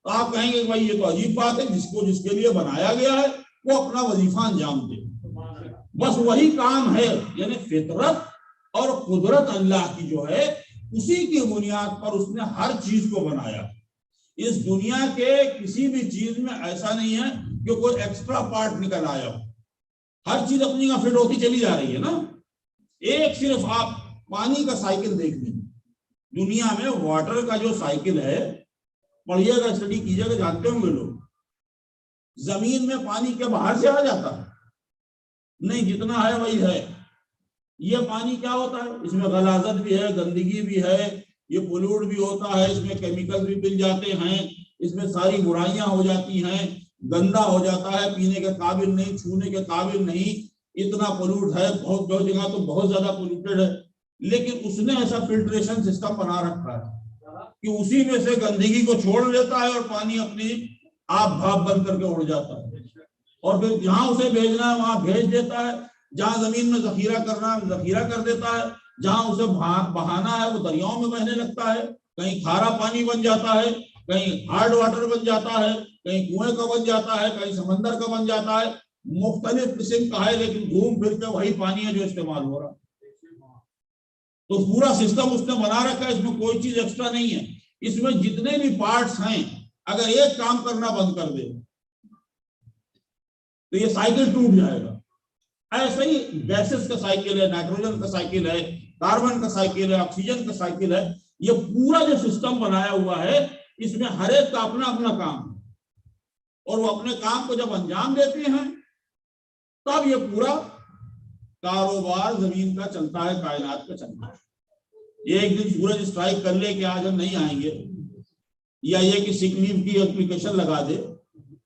تو آپ کہیں گے بھائی یہ تو عجیب بات ہے، جس کے لیے بنایا گیا ہے وہ اپنا وظیفہ انجام دے۔ بس وہی کام ہے، یعنی فطرت اور قدرت اللہ کی جو ہے، اسی کی بنیاد پر اس نے ہر چیز کو بنایا۔ اس دنیا کے کسی بھی چیز میں ایسا نہیں ہے کہ کوئی ایکسٹرا پارٹ نکل آیا ہو، ہر چیز اپنی کا فٹ ہوتی چلی جا رہی ہے نا۔ ایک صرف آپ پانی کا سائیکل دیکھ لیں، دنیا میں واٹر کا جو سائیکل ہے، پڑھیے گا، اسٹڈی کیجیے گا، جانتے ہوں گے لوگ، زمین میں پانی کے باہر سے آ جاتا ہے نہیں، جتنا ہے وہی ہے۔ یہ پانی کیا ہوتا ہے؟ اس میں غلاظت بھی ہے، گندگی بھی ہے، یہ پولوٹ بھی ہوتا ہے، اس میں کیمیکل بھی مل جاتے ہیں، اس میں ساری برائیاں ہو جاتی ہیں، گندا ہو جاتا ہے، پینے کے قابل نہیں، چھونے کے قابل نہیں، اتنا پولوٹ ہے، بہت جگہ تو بہت زیادہ پولوٹیڈ ہے۔ لیکن اس نے ایسا فلٹریشن سسٹم بنا رکھا ہے کہ اسی میں سے گندگی کو چھوڑ لیتا ہے اور پانی اپنی آپ بھاپ بند کر کے اڑ جاتا ہے، اور پھر جہاں اسے بھیجنا ہے وہاں بھیج دیتا ہے، جہاں زمین میں ذخیرہ کرنا ہے ذخیرہ کر دیتا ہے، جہاں اسے بہانا ہے وہ دریاؤں میں بہنے لگتا ہے، کہیں کھارا پانی بن جاتا ہے، کہیں ہارڈ واٹر بن جاتا ہے، کہیں کنویں کا بن جاتا ہے، کہیں سمندر کا بن جاتا ہے، مختلف قسم کا ہے، لیکن گھوم پھر کے وہی پانی ہے جو استعمال ہو رہا۔ تو پورا سسٹم اس نے بنا رکھا ہے، اس میں کوئی چیز ایکسٹرا نہیں ہے۔ اس میں جتنے بھی پارٹس ہیں، اگر ایک کام کرنا بند کر دے تو یہ سائیکل ٹوٹ جائے گا۔ ایسے ہی گیسز کا سائیکل ہے، نائٹروجن کا سائیکل ہے، کاربن کا سائیکل ہے، آکسیجن کا سائیکل ہے، یہ پورا جو سسٹم بنایا ہوا ہے، اس میں ہر ایک کا اپنا اپنا کام ہے، اور وہ اپنے کام کو جب انجام دیتے ہیں تب یہ پورا کاروبار زمین کا چلتا ہے، کائنات کا چلتا ہے۔ یہ ایک دن سورج اسٹرائک کر لے کہ آج ہم نہیں آئیں گے، یا یہ کہ سک لیو کی اپلیکیشن لگا دے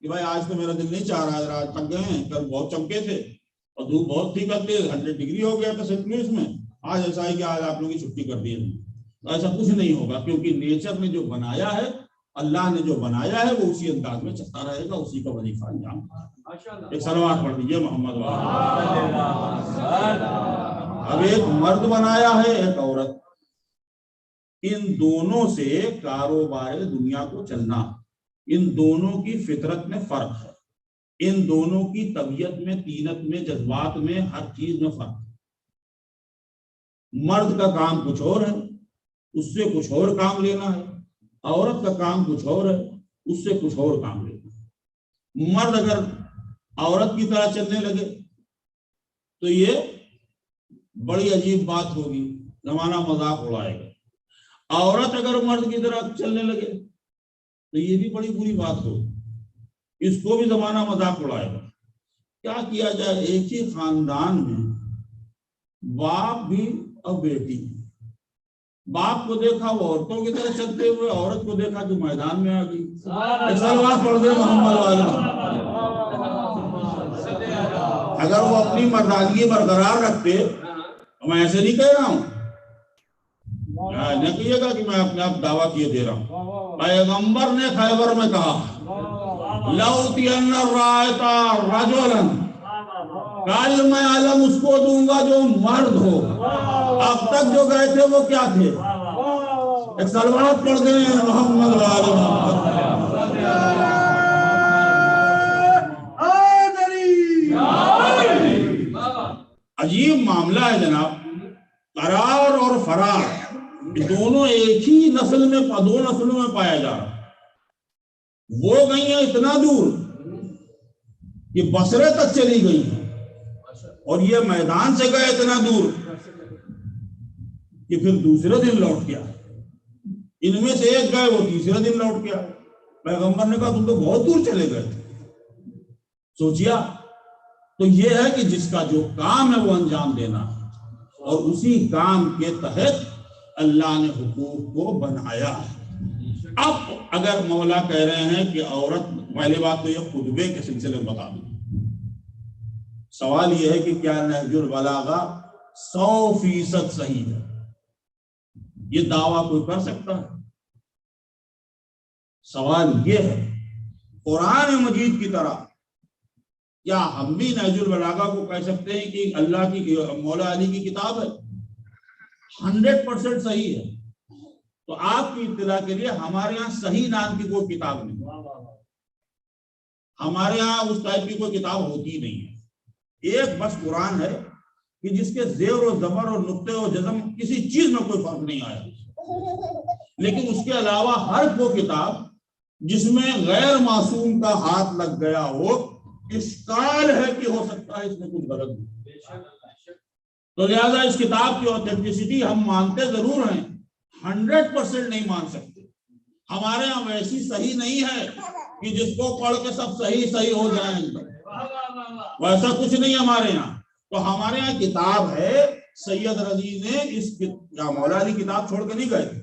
کہ بھائی آج تو میرا دل نہیں چاہ رہا، آج تھک گئے ہیں، کل بہت چمکے تھے اور دھوپ بہت تھی، کرتے 100 ڈگری ہو گیا تھا سینٹ لوئس میں، آج ایسا ہے کہ آج آپ لوگوں کی چھٹی کر دی ہے۔ ایسا کچھ نہیں ہوگا، کیونکہ نیچر نے جو بنایا ہے، اللہ نے جو بنایا ہے، وہ اسی انداز میں چلتا رہے گا، اسی کا وظیفہ انجام۔ ایک صلوات پڑھ دیجیے محمد والا۔ اب ایک مرد بنایا ہے، ایک عورت، ان دونوں سے کاروبار دنیا کو چلنا، ان دونوں کی فطرت میں فرق ہے، ان دونوں کی طبیعت میں، طینت میں، جذبات میں، ہر چیز میں فرق ہے۔ مرد کا کام کچھ اور ہے، اس سے کچھ اور کام لینا ہے، عورت کا کام کچھ اور ہے، اس سے کچھ اور کام لینا ہے۔ مرد اگر عورت کی طرح چلنے لگے تو یہ بڑی عجیب بات ہوگی، زمانہ مذاق اڑائے گا۔ عورت اگر مرد کی طرح چلنے لگے تو یہ بھی بڑی بری بات ہوگی، اس کو بھی زمانہ مذاق اڑائے گا۔ کیا کیا جائے؟ ایک ہی خاندان میں باپ بھی اور بیٹی بھی، باپ کو دیکھا وہ عورتوں کی طرح چلتے ہوئے، عورت کو دیکھا جو میدان میں آ گئی۔ صلوات پڑھ دے محمد والا۔ اگر وہ اپنی مردانگی برقرار رکھتے، میں ایسے نہیں کہہ رہا ہوں، نہ کہیے گا کہ میں اپنے آپ دعویٰ کیے دے رہا ہوں، پیغمبر نے خیبر میں کہا لَأُوتِيَنَّ الرَّائِطَ رَجُلًا، کل میں علم اس کو دوں گا جو مرد ہو۔ اب تک جو گئے تھے وہ کیا تھے؟ ایک صلوات پڑھ دیں محمد وآل محمد۔ عجیب معاملہ ہے جناب، قرار اور فرار دونوں ایک ہی نسل میں، دو نسلوں میں پایا جا رہا۔ وہ گئی ہیں اتنا دور کہ بصرے تک چلی گئی ہیں، اور یہ میدان سے گئے اتنا دور کہ پھر دوسرے دن لوٹ گیا۔ ان میں سے ایک گئے، وہ تیسرے دن لوٹ گیا۔ پیغمبر نے کہا تم تو بہت دور چلے گئے تھے۔ سوچیا، تو یہ ہے کہ جس کا جو کام ہے وہ انجام دینا، اور اسی کام کے تحت اللہ نے حقوق کو بنایا ہے۔ اب اگر مولا کہہ رہے ہیں کہ عورت، پہلی بات تو یہ خطبے کے سلسلے میں بتا دوں، سوال یہ ہے کہ کیا نہج البلاغہ 100% صحیح ہے؟ یہ دعویٰ کوئی کر سکتا ہے؟ سوال یہ ہے قرآن مجید کی طرح کیا ہم بھی نہج البلاغہ کو کہہ سکتے ہیں کہ اللہ کی مولا علی کی کتاب ہے؟ 100% صحیح ہے۔ تو آپ کی اطلاع کے لیے ہمارے ہاں صحیح نام کی کوئی کتاب نہیں، ہمارے ہاں اس ٹائپ کی کوئی کتاب ہوتی نہیں ہے۔ ایک بس قرآن ہے کہ جس کے زیر و زبر اور نقطے و جزم کسی چیز میں کوئی فرق نہیں آیا، لیکن اس کے علاوہ ہر وہ کتاب جس میں غیر معصوم کا ہاتھ لگ گیا ہو، اشکال ہے کہ ہو سکتا ہے اس میں کچھ غلط ہو، تو لہذا اس کتاب کی اوتھینٹسٹی ہم مانتے ضرور ہیں، 100% نہیں مان سکتے۔ ہمارے ہاں ویسی صحیح نہیں ہے کہ جس کو پڑھ کے سب صحیح ہو جائیں، ویسا کچھ نہیں ہمارے ہاں۔ تو ہمارے ہاں کتاب ہے، سید رضی نے اس مولا علی کتاب چھوڑ کے نہیں گئے تھے،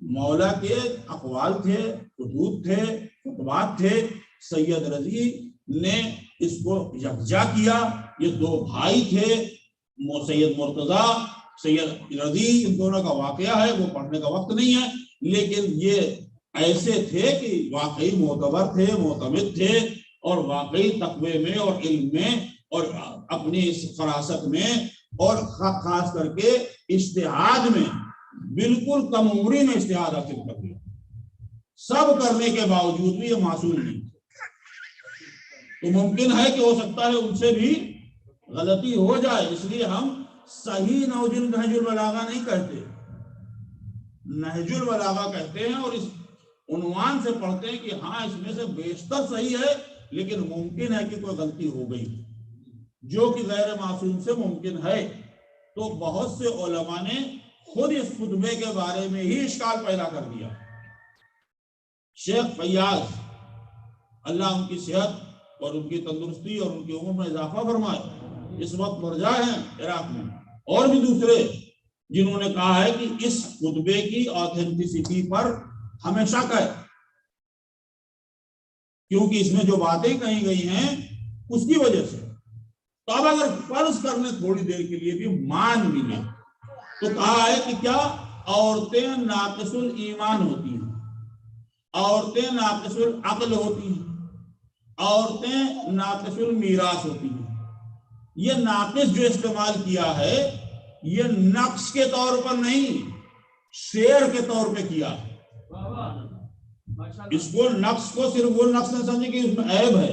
مولا کے اقوال تھے، خطوط تھے، خطبات تھے، سید رضی نے اس کو یکجا کیا۔ یہ دو بھائی تھے، سید مرتضی، سید رضی، ان دونوں کا واقعہ ہے، وہ پڑھنے کا وقت نہیں ہے، لیکن یہ ایسے تھے کہ واقعی معتبر تھے، معتمد تھے، اور واقعی تقوی میں اور علم میں اور اپنی فراست میں اور خاص کر کے اجتہاد میں بالکل کم عمری میں اجتہاد حاصل کر لیا۔ سب کرنے کے باوجود بھی یہ معصوم نہیں تھے، تو ممکن ہے کہ ہو سکتا ہے ان سے بھی غلطی ہو جائے، اس لیے ہم صحیح نہج البلاغہ نہیں کہتے، نہج البلاغہ کہتے ہیں، اور اس عنوان سے پڑھتے ہیں کہ ہاں اس میں سے بیشتر صحیح ہے، لیکن ممکن ہے کہ کوئی غلطی ہو گئی جو کہ غیر معصوم سے ممکن ہے۔ تو بہت سے علماء نے خود اس خطبے کے بارے میں ہی اشکال پیدا کر دیا۔ شیخ فیاض، اللہ ان کی صحت اور ان کی تندرستی اور ان کی عمر میں اضافہ فرمائے، اس وقت مرجع ہیں عراق میں، اور بھی دوسرے جنہوں نے کہا ہے کہ اس خطبے کی آتھینٹسٹی پر ہمیں شک ہے، کیونکہ اس میں جو باتیں کہی گئی ہیں اس کی وجہ سے۔ تو اب اگر فرض کرنے تھوڑی دیر کے لیے بھی مان بھی لیں تو کہا ہے کہ کیا عورتیں ناقص الایمان ہوتی ہیں، عورتیں ناقص العقل ہوتی ہیں، عورتیں ناقص المیراث ہوتی ہیں۔ یہ ناقص جو استعمال کیا ہے یہ نقص کے طور پر نہیں، شعر کے طور پہ کیا ہے۔ اس کو نقص کو صرف وہ نقص نہ سمجھے کہ اس میں عیب ہے،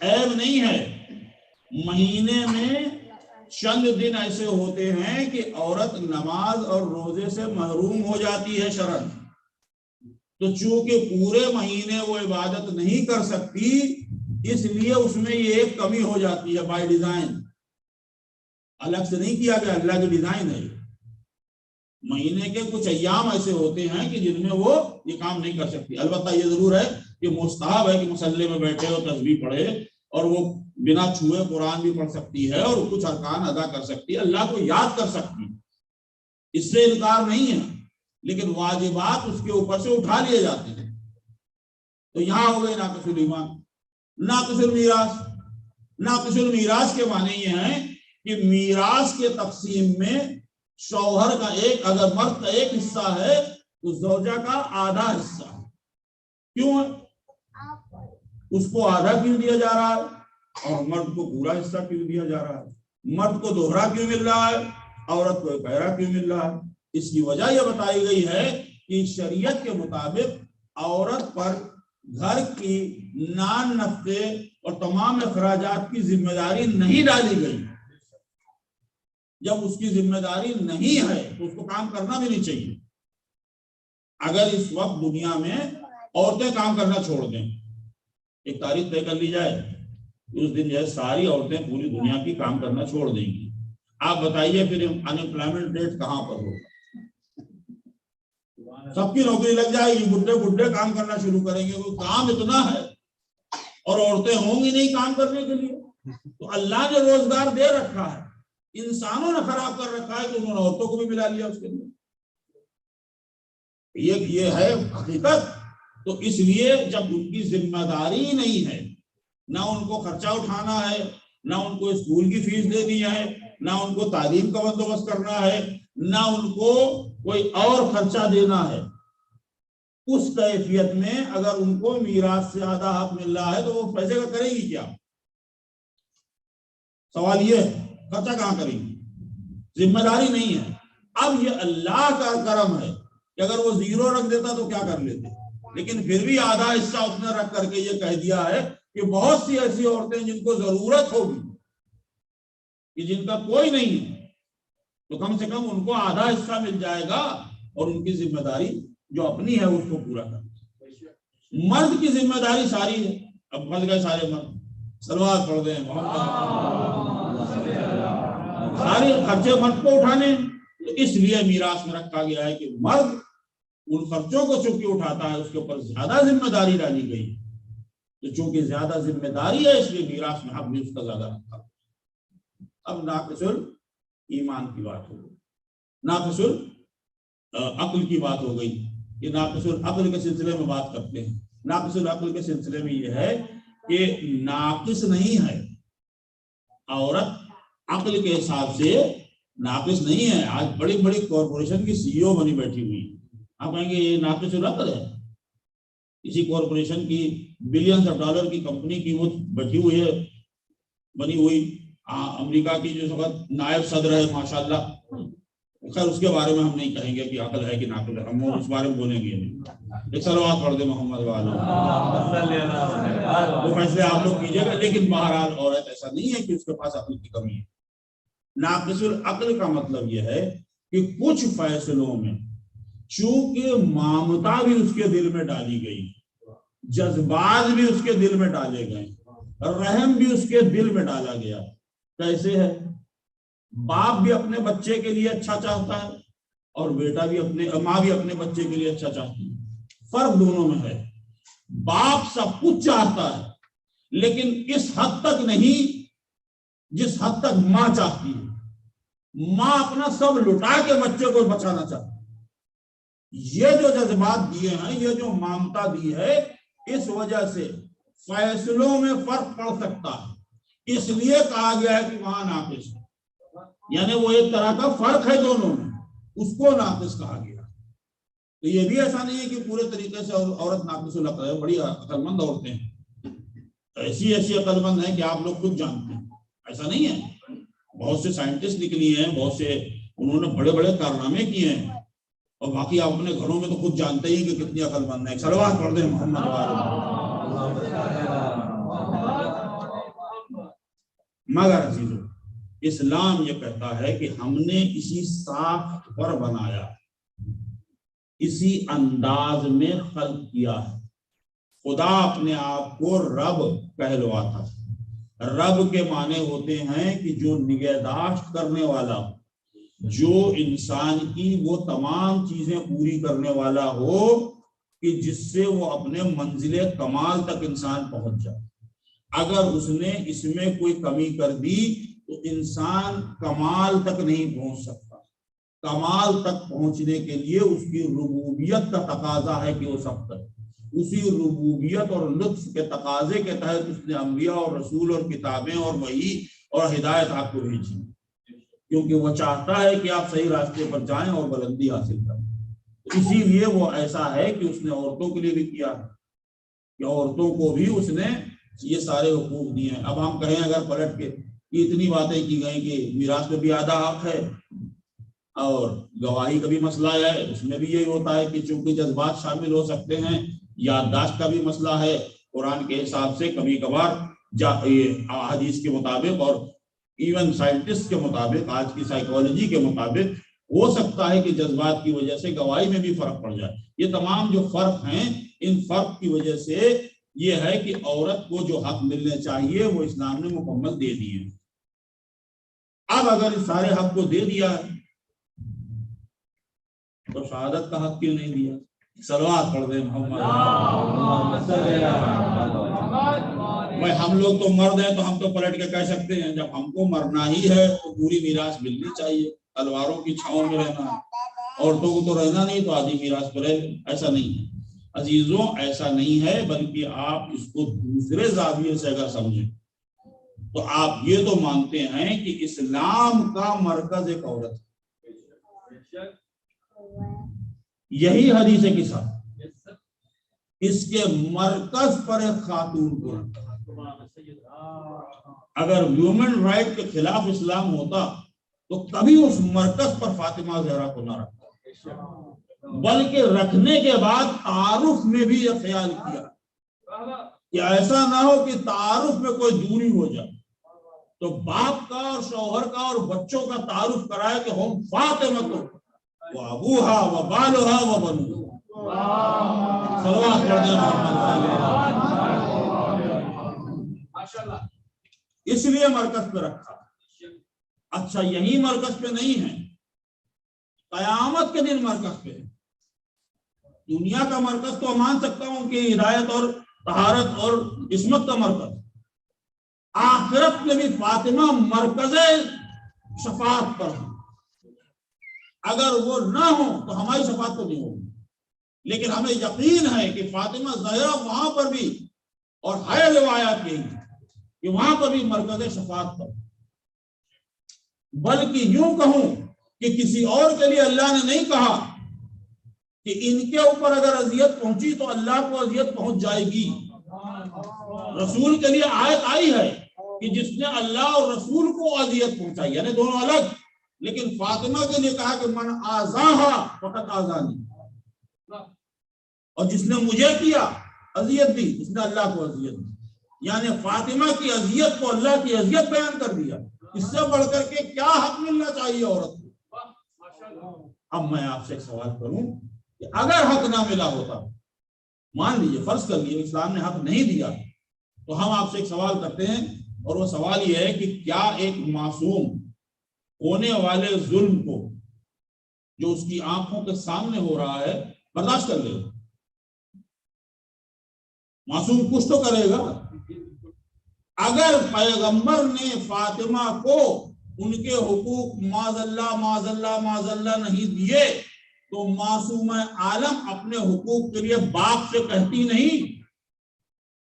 عیب نہیں ہے۔ مہینے میں چند دن ایسے ہوتے ہیں کہ عورت نماز اور روزے سے محروم ہو جاتی ہے شرعاً، تو چونکہ پورے مہینے وہ عبادت نہیں کر سکتی، اس لیے اس میں یہ ایک کمی ہو جاتی ہے بائی ڈیزائن، الگ سے نہیں کیا گیا، اللہ کی ڈیزائن ہے۔ مہینے کے کچھ ایام ایسے ہوتے ہیں کہ جن میں وہ یہ کام نہیں کر سکتی۔ البتہ یہ ضرور ہے کہ مستحب ہے کہ مصلی میں بیٹھے اور تسبیح پڑھے، اور وہ بنا چھوئے قرآن بھی پڑھ سکتی ہے اور کچھ ارکان ادا کر سکتی ہے، اللہ کو یاد کر سکتی ہے، اس سے انکار نہیں ہے، لیکن واجبات اس کے اوپر سے اٹھا لیے جاتے ہیں۔ تو یہاں ہو گئے ناقص الایمان۔ ناقص المیراث، ناقص المیراث کے معنی یہ ہیں کہ میراث کے تقسیم میں شوہر کا اگر مرد کا ایک حصہ ہے تو زوجہ کا آدھا حصہ ہے۔ کیوں ہے؟ اس کو آدھا کیوں دیا جا رہا ہے اور مرد کو پورا حصہ کیوں دیا جا رہا ہے؟ مرد کو دوہرا کیوں مل رہا ہے، عورت کو گہرا کیوں مل رہا ہے؟ اس کی وجہ یہ بتائی گئی ہے کہ شریعت کے مطابق عورت پر گھر کی نان نفقے اور تمام اخراجات کی ذمہ داری نہیں ڈالی گئی۔ جب اس کی ذمہ داری نہیں ہے تو اس کو کام کرنا بھی نہیں چاہیے۔ اگر اس وقت دنیا میں عورتیں کام کرنا چھوڑ دیں، ایک تاریخ طے کر لی جائے، اس دن جو ہے ساری عورتیں پوری دنیا کی کام کرنا چھوڑ دیں گی، آپ بتائیے پھر انمپلائمنٹ ریٹ کہاں پر ہوگا؟ سب کی نوکری لگ جائے گی، بڈھے کام کرنا شروع کریں گے، وہ کام اتنا ہے اور عورتیں ہوں گی نہیں کام کرنے کے لیے۔ تو اللہ نے روزگار دے رکھا ہے، انسانوں نے خراب کر رکھا ہے کہ انہوں نے عورتوں کو بھی ملا لیا اس کے لیے۔ یہ ہے حقیقت. تو اس لیے جب ان کی ذمہ داری نہیں ہے، نہ ان کو خرچہ اٹھانا ہے، نہ ان کو اسکول کی فیس دینی ہے، نہ ان کو تعلیم کا بندوبست کرنا ہے، نہ ان کو کوئی اور خرچہ دینا ہے، اس کیفیت میں اگر ان کو میراث سے آدھا حق مل رہا ہے تو وہ پیسے کا کرے گی کیا؟ سوال یہ ہے، خرچہ کہاں کرے گی؟ ذمہ داری نہیں ہے. اب یہ اللہ کا کرم ہے کہ اگر وہ زیرو رکھ دیتا تو کیا کر لیتے، لیکن پھر بھی آدھا حصہ اس نے رکھ کر کے یہ کہہ دیا ہے کہ بہت سی ایسی عورتیں جن کو ضرورت ہوگی کہ جن کا کوئی نہیں ہے، تو کم سے کم ان کو آدھا حصہ مل جائے گا، اور ان کی ذمہ داری جو اپنی ہے اس کو پورا کرنا. مرد کی ذمہ داری ساری ہے. اب مرد گئے سارے مرد صلوات پڑھ دیں سارے خرچے مرد کو اٹھانے، تو اس لیے میراث میں رکھا گیا ہے کہ مرد ان خرچوں کو چونکہ اٹھاتا ہے اس کے اوپر زیادہ ذمہ داری ڈالی گئی، تو چونکہ زیادہ ذمہ داری ہے اس لیے میراث میں حق بھی اس کا زیادہ رکھا. اب ناقص ایمان کی بات ہو گئی، ناقص عقل کی بات ہو گئی. یہ ناقص العقل کے سلسلے میں بات کرتے ہیں. ناقص العقل کے سلسلے میں یہ ہے کہ ناقص نہیں ہے عورت، عقل کے حساب سے ناقص نہیں ہے. آج بڑی بڑی کارپوریشن کی سی ای او بنی بیٹھی ہوئی، آپ کہیں گے یہ ناقص العقل ہے. کسی کارپوریشن کی بلینز آف ڈالر کی کمپنی کی وہ بیٹھی ہوئی ہے، بنی ہوئی. امریکہ کی جو وقت نائب صدر ہے ماشاءاللہ، خیر اس کے بارے میں ہم نہیں کہیں گے کہ عقل ہے کہ ناقل ہے، ہم اس بارے میں بولیں گے نہیں. ایک صلوات پڑھ دے محمد والا، وہ فیصلے آپ لوگ کیجیے گا. لیکن بہرحال عورت ایسا نہیں ہے کہ اس کے پاس عقل کی کمی ہے. ناقص العقل کا مطلب یہ ہے کہ کچھ فیصلوں میں چونکہ مامتا بھی اس کے دل میں ڈالی گئی، جذبات بھی اس کے دل میں ڈالے گئے، رحم بھی اس کے دل میں ڈالا گیا. کیسے ہے؟ باپ بھی اپنے بچے کے لیے اچھا چاہتا ہے اور بیٹا بھی ماں بھی اپنے بچے کے لیے اچھا چاہتی ہے. فرق دونوں میں ہے. باپ سب کچھ چاہتا ہے لیکن اس حد تک نہیں جس حد تک ماں چاہتی ہے. ماں اپنا سب لٹا کے بچے کو بچانا چاہتی ہے. یہ جو جذبات دیے ہیں، یہ جو مامتا دی ہے، اس وجہ سے فیصلوں میں فرق پڑ سکتا ہے. اس لیے کہا گیا ہے کہ وہاں ناقص ہے، یعنی وہ ایک طرح کا فرق ہے دونوں میں، اس کو ناقص کہا گیا. تو یہ بھی ایسا نہیں ہے کہ پورے طریقے سے عورت ناقص العقل ہے. بڑی عقل مند عورتیں ہیں، ایسی عقل مند ہیں کہ آپ لوگ خود جانتے ہیں. ایسا نہیں ہے. بہت سے سائنٹسٹ نکلی ہیں، بہت سے انہوں نے بڑے بڑے کارنامے کیے ہیں، اور باقی آپ اپنے گھروں میں تو خود جانتے ہی کہ کتنی عقل مند ہے. صلوات پڑھ دیں محمد. مگر عزیزو، اسلام یہ کہتا ہے کہ ہم نے اسی ساخت پر بنایا، اسی انداز میں خلق کیا ہے. خدا اپنے آپ کو رب کہلواتا ہے. رب کے معنی ہوتے ہیں کہ جو نگہداشت کرنے والا، جو انسان کی وہ تمام چیزیں پوری کرنے والا ہو کہ جس سے وہ اپنے منزل کمال تک انسان پہنچ جائے. اگر اس نے اس میں کوئی کمی کر دی تو انسان کمال تک نہیں پہنچ سکتا. کمال تک پہنچنے کے لیے اس کی ربوبیت کا تقاضا ہے کہ وہ سب کرے. اسی ربوبیت اور لطف کے تقاضے کے تحت اس نے انبیاء اور رسول اور کتابیں اور وحی اور ہدایت آپ کو بھیجی، کیونکہ وہ چاہتا ہے کہ آپ صحیح راستے پر جائیں اور بلندی حاصل کریں. اسی لیے وہ ایسا ہے کہ اس نے عورتوں کے لیے بھی کیا ہے کہ عورتوں کو بھی اس نے یہ سارے حقوق دیے ہیں. اب ہم کہیں اگر پلٹ کے اتنی باتیں کی گئی کہ میراث میں بھی آدھا حق ہے اور گواہی کا بھی مسئلہ ہے، اس میں بھی یہی ہوتا ہے کہ چونکہ جذبات شامل ہو سکتے ہیں، یادداشت کا بھی مسئلہ ہے. قرآن کے حساب سے کبھی کبھار حدیث کے مطابق اور ایون سائنٹسٹ کے مطابق، آج کی سائیکالوجی کے مطابق ہو سکتا ہے کہ جذبات کی وجہ سے گواہی میں بھی فرق پڑ جائے. یہ تمام جو فرق ہیں، ان فرق کی وجہ سے یہ ہے کہ عورت کو جو حق ملنے چاہیے وہ اسلام نے مکمل دے دیے. اب اگر اس سارے حق کو دے دیا تو شہادت کا حق کیوں نہیں دیا؟ صلوات پڑھ دیں محمد. بھائی ہم لوگ تو مرد ہیں تو ہم تو پلٹ کے کہہ سکتے ہیں جب ہم کو مرنا ہی ہے تو پوری میراث ملنی چاہیے، تلواروں کی چھاؤں میں رہنا ہے. عورتوں کو تو رہنا نہیں تو آدھی میراث پر رہے، ایسا نہیں ہے عزیزوں، ایسا نہیں ہے، بلکہ آپ اس کو دوسرے زاویے سے اگر سمجھیں تو آپ یہ تو مانتے ہیں کہ اسلام کا مرکز ایک عورت ہے، یہی حدیث ہے کہ اس کے مرکز پر ایک خاتون کو رکھا۔ اگر ویومن رائٹ کے خلاف اسلام ہوتا تو کبھی اس مرکز پر فاطمہ زہرا کو نہ رکھتا، بلکہ رکھنے کے بعد تعارف میں بھی یہ خیال کیا کہ ایسا نہ ہو کہ تعارف میں کوئی دوری ہو جائے، تو باپ کا اور شوہر کا اور بچوں کا تعارف کرائے کہ ہم فاطمہ تو وہ ابوہا و بالوہا و بنو، صلوات پڑھتے ہیں، اس لیے مرکز پہ رکھا۔ اچھا یہی مرکز پہ نہیں ہے، قیامت کے دن مرکز پہ ہے۔ دنیا کا مرکز تو مان سکتا ہوں کہ ہدایت اور طہارت اور عصمت کا مرکز، آخرت میں بھی فاطمہ مرکز شفاعت پر ہے۔ اگر وہ نہ ہو تو ہماری شفاعت تو نہیں ہوگی، لیکن ہمیں یقین ہے کہ فاطمہ زہرا وہاں پر بھی، اور ہے روایات یہی کہ وہاں پر بھی مرکز شفاعت پر، بلکہ یوں کہوں کہ کسی اور کے لیے اللہ نے نہیں کہا کہ ان کے اوپر اگر اذیت پہنچی تو اللہ کو اذیت پہنچ جائے گی۔ رسول کے لیے آیت آئی ہے کہ جس نے اللہ اور رسول کو اذیت پہنچائی، یعنی دونوں الگ، لیکن فاطمہ کے لیے کہا کہ من آذاہا فقط آذانی، اور جس نے مجھے کیا اذیت دی اس نے اللہ کو اذیت دی، یعنی فاطمہ کی اذیت کو اللہ کی اذیت بیان کر دیا۔ اس سے بڑھ کر کے کیا حق ملنا چاہیے عورت کو؟ اب میں آپ سے ایک سوال کروں کہ اگر حق نہ ملا ہوتا، مان لیجیے فرض کر لیجیے اسلام نے حق نہیں دیا، تو ہم آپ سے ایک سوال کرتے ہیں، اور وہ سوال یہ ہے کہ کیا ایک معصوم ہونے والے ظلم کو جو اس کی آنکھوں کے سامنے ہو رہا ہے برداشت کر لے گا؟ معصوم کچھ تو کرے گا۔ اگر پیغمبر نے فاطمہ کو ان کے حقوق معاذ اللہ نہیں دیے تو معصوم عالم اپنے حقوق کے لیے باپ سے کہتی نہیں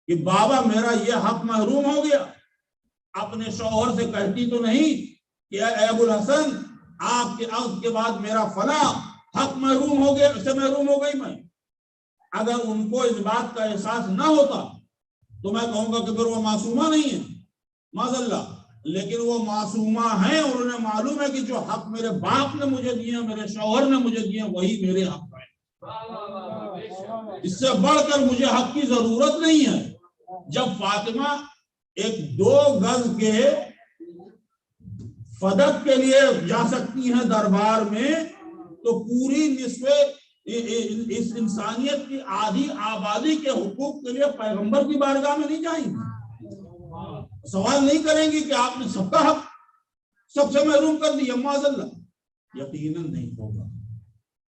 کہ بابا میرا یہ حق محروم ہو گیا، اپنے شوہر سے کہتی تو نہیں کہ اے ابو الحسن آپ کے عقد کے بعد میرا فلاں حق محروم ہو گیا، اس سے محروم ہو گئی میں۔ اگر ان کو اس بات کا احساس نہ ہوتا تو میں کہوں گا کہ پھر وہ معصومہ نہیں ہے معاذ اللہ، لیکن وہ معصومہ ہیں، اور انہیں معلوم ہے کہ جو حق میرے باپ نے مجھے دیے، میرے شوہر نے مجھے دیے، وہی میرے حق ہیں، اس سے بڑھ کر مجھے حق کی ضرورت نہیں ہے۔ جب فاطمہ ایک 2 گز کے فدق کے لیے جا سکتی ہیں دربار میں، تو پوری نصف اس انسانیت کی آدھی آبادی کے حقوق کے لیے پیغمبر کی بارگاہ میں نہیں جائیں گی، سوال نہیں کریں گی کہ آپ نے سب کا حق سب سے محروم کر دیا معاذ اللہ؟ یقیناً نہیں ہوگا،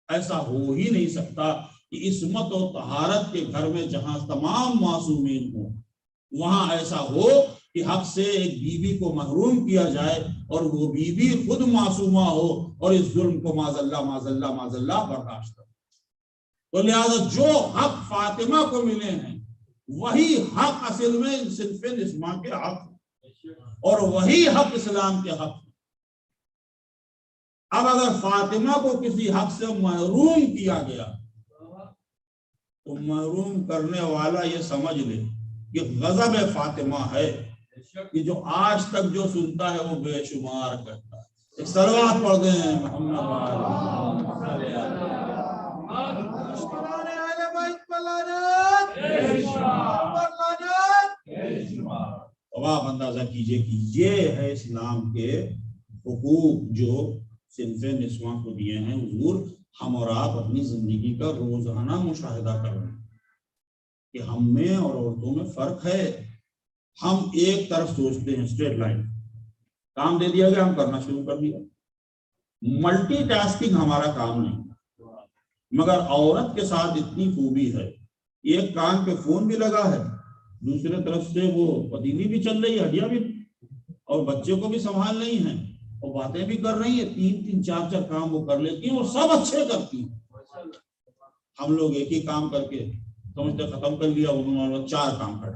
ایسا ہو ہی نہیں سکتا کہ عصمت و طہارت کے گھر میں جہاں تمام معصومین ہوں وہاں ایسا ہو کہ حق سے ایک بیوی کو محروم کیا جائے اور وہ بیوی خود معصومہ ہو اور اس ظلم کو معاذ اللہ برداشت کرے۔ تو لہذا جو حق فاطمہ کو ملے ہیں وہی حق اصل میں صنف نسواں کے حق، اور وہی حق اسلام کے حق۔ اب اگر فاطمہ کو کسی حق سے محروم کیا گیا تو محروم کرنے والا یہ سمجھ لے کہ غضب فاطمہ ہے، کہ جو آج تک جو سنتا ہے وہ بے شمار کرتا ہے۔ ایک صلوات پڑھ دیں محمد۔ اب آپ اندازہ کیجئے کہ یہ ہے اسلام کے حقوق جو صنف نسواں کو دیے ہیں۔ حضور ہم اور آپ اپنی زندگی کا روزانہ مشاہدہ کر رہے ہیں کہ ہم میں اور عورتوں میں فرق ہے۔ ہم ایک طرف سوچتے ہیں اسٹریٹ لائن، کام دے دیا گیا ہم کرنا شروع کر دیا، ملٹی ٹاسکنگ ہمارا کام نہیں، مگر عورت کے ساتھ اتنی خوبی ہے، ایک کان پہ فون بھی لگا ہے، دوسرے طرف سے وہ پتیلی بھی چل رہی ہے، ہڈیاں بھی، اور بچے کو بھی سنبھال رہی ہیں، اور باتیں بھی کر رہی ہیں, 3 4 4 کام وہ کر لیتی ہیں اور سب اچھے کرتی ہیں. ہم لوگ ایک ہی کام کر کے سمجھتے ختم کر لیا, انہوں نے 4 کام کر.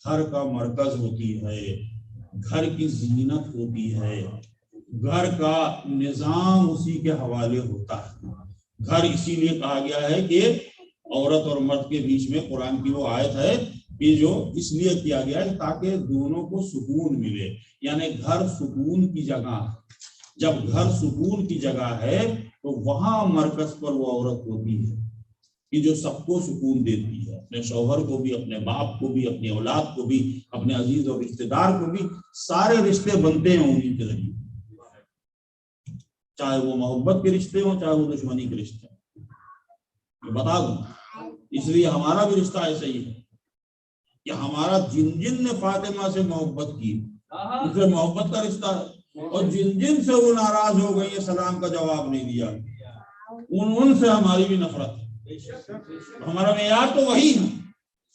گھر کا مرکز ہوتی ہے, گھر کی زینت ہوتی ہے, گھر کا نظام اسی کے حوالے ہوتا ہے. گھر اسی لیے کہا گیا ہے کہ عورت اور مرد کے بیچ میں قرآن کی وہ آیت ہے کہ جو اس لیے کیا گیا ہے تاکہ دونوں کو سکون ملے. یعنی گھر سکون کی جگہ, جب گھر سکون کی جگہ ہے تو وہاں مرکز پر وہ عورت ہوتی ہے کہ جو سب کو سکون دیتی ہے, اپنے شوہر کو بھی, اپنے باپ کو بھی, اپنی اولاد کو بھی, اپنے عزیز اور رشتہ دار کو بھی. سارے رشتے بنتے ہیں انہیں کے ذریعے, چاہے وہ محبت کے رشتے ہوں چاہے وہ دشمنی کے رشتے ہوں. میں بتا دوں, اس لیے ہمارا بھی رشتہ ایسا ہی ہے کہ ہمارا جن جن نے فاطمہ سے محبت کی ان سے محبت کا رشتہ ہے, اور جن جن سے وہ ناراض ہو گئی, سلام کا جواب نہیں دیا, ان سے ہماری بھی نفرت ہے. ہمارا معیار تو وہی ہے,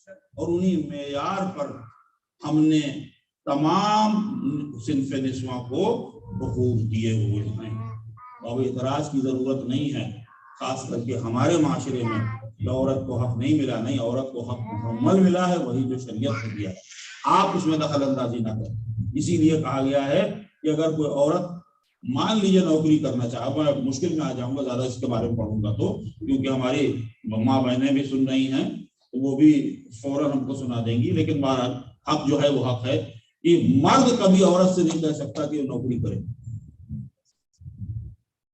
اور انہی معیار پر ہم نے تمام صنف نسواں کو حقوق دیے ہوئے ہیں. اب اعتراض کی ضرورت نہیں ہے, خاص کر کے ہمارے معاشرے میں عورت کو حق نہیں ملا. نہیں, عورت کو حق مکمل ملا ہے, وہی جو شریعت نے دیا ہے. آپ اس میں دخل اندازی نہ کریں. اسی لیے کہا گیا ہے کہ اگر کوئی عورت مان لیجیے نوکری کرنا چاہے, میں مشکل میں آ جاؤں گا زیادہ اس کے بارے میں پڑھوں گا تو, کیونکہ ہماری ماں بہنیں بھی سن رہی ہیں تو وہ بھی فوراً ہم کو سنا دیں گی. لیکن بہرحال حق جو ہے وہ حق ہے کہ مرد کبھی عورت سے نہیں کہہ سکتا کہ وہ نوکری کرے,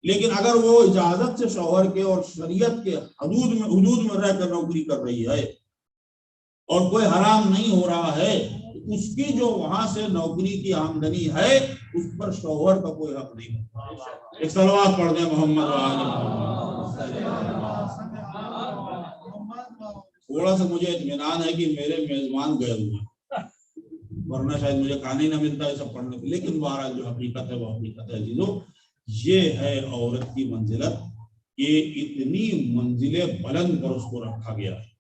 لیکن اگر وہ اجازت سے شوہر کے اور شریعت کے حدود میں رہ کر نوکری کر رہی ہے اور کوئی حرام نہیں ہو رہا ہے, اس کی جو وہاں سے نوکری کی آمدنی ہے اس پر شوہر کا کوئی حق نہیں ہے. ایک صلوات پڑھ دیں محمد تھوڑا سا مجھے اطمینان ہے کہ میرے میزبان گئے ہوئے ہیں, ورنہ شاید مجھے کھانا ہی نہ ملتا ہے سب پڑھنے کو. لیکن بہرحال جو حقیقت ہے وہ حقیقت ہے. چیزوں یہ ہے عورت کی منزلت, کہ اتنی منزلیں بلند پر اس کو رکھا گیا ہے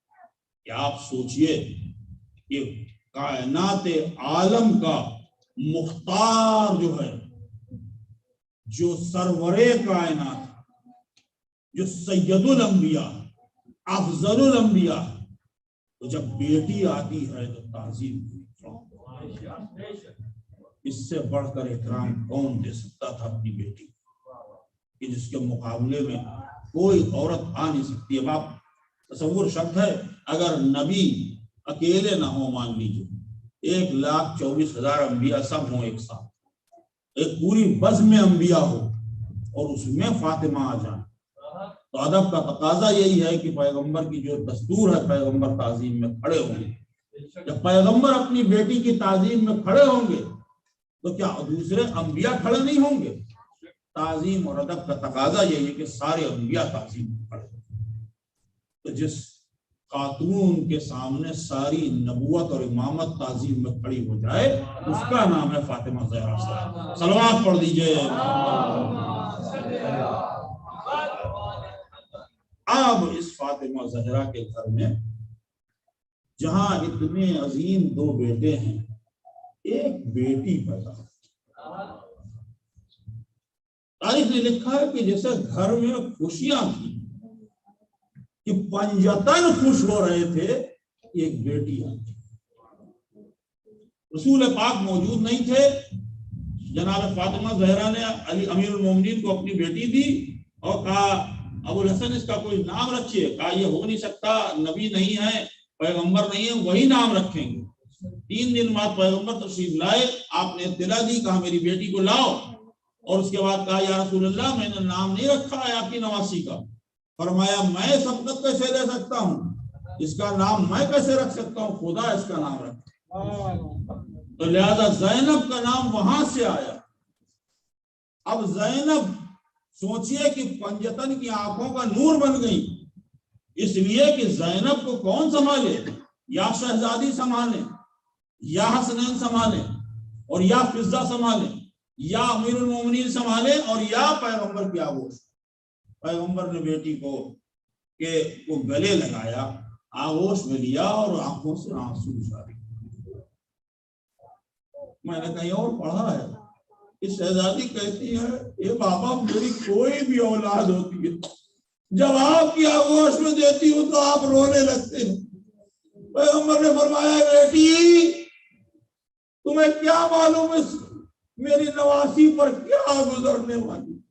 کہ آپ سوچئے کہ کائنات عالم کا مختار جو ہے, جو سرور کائنات, جو سید الانبیاء, افضل الانبیاء, تو جب بیٹی آتی ہے تو تعظیم کی. اس سے بڑھ کر احترام کون دے سکتا تھا اپنی بیٹی کہ جس کے مقابلے میں کوئی عورت آ نہیں سکتی. اب آپ تصور شرط ہے اگر نبی اکیلے نہ ہو, مان لیجیے 1,24,000 انبیاء سب ہوں ایک ساتھ, ایک پوری بزم انبیاء ہو اور اس میں فاطمہ آ جائے, تو ادب کا تقاضا یہی ہے کہ پیغمبر کی جو دستور ہے پیغمبر تعظیم میں کھڑے ہوں گے. جب پیغمبر اپنی بیٹی کی تعظیم میں کھڑے ہوں گے تو کیا دوسرے انبیاء کھڑے نہیں ہوں گے؟ تعظیم اور ادب کا تقاضا یہی ہے کہ سارے انبیاء تعظیم میں کھڑے ہوں. تو جس خاتون کے سامنے ساری نبوت اور امامت تعظیم میں کھڑی ہو جائے اس کا نام ہے فاطمہ زہرا. صلوات پڑھ دیجئے. اب اس فاطمہ زہرا کے گھر میں جہاں اتنے عظیم 2 بیٹے ہیں, ایک بیٹی پیدا ہوئی. تاریخ نے لکھا ہے کہ جیسے گھر میں خوشیاں تھیں کہ پنجتن خوش ہو رہے تھے, ایک بیٹی آئی. رسول پاک موجود نہیں تھے, جناب فاطمہ زہرا نے علی امیر المومنین کو اپنی بیٹی دی اور کہا ابو الحسن اس کا کوئی نام رکھیے. کہا یہ ہو نہیں سکتا, نبی نہیں ہے, پیغمبر نہیں ہے, وہی نام رکھیں گے. 3 دن بعد پیغمبر تشریف لائے, آپ نے اطلاع دی, کہا میری بیٹی کو لاؤ, اور اس کے بعد کہا یا رسول اللہ میں نے نام نہیں رکھا ہے آپ کی نواسی کا. فرمایا میں سبقت کیسے لے سکتا ہوں, اس کا نام میں کیسے رکھ سکتا ہوں, خدا اس کا نام رکھا. تو لہذا زینب کا نام وہاں سے آیا. اب زینب سوچئے کہ پنجتن کی آنکھوں کا نور بن گئی, اس لیے کہ زینب کو کون سنبھالے, یا شہزادی سنبھالے, یا حسنین سنبھالے, اور یا فضہ سنبھالے, یا امیر المومنین سنبھالے, اور یا پیغمبر کی آغوش. پیغمبر نے بیٹی کو کہ وہ گلے لگایا, آغوش میں لیا اور آنکھوں سے آنسو جاری. میں نے کہیں اور پڑھا ہے اس شہزادی کہتی ہے اے بابا میری کوئی بھی اولاد ہوتی ہے جب آپ کی آغوش میں دیتی ہوں تو آپ رونے لگتے ہیں. پیغمبر نے فرمایا بیٹی تمہیں کیا معلوم اس میری نواسی پر کیا گزرنے والی.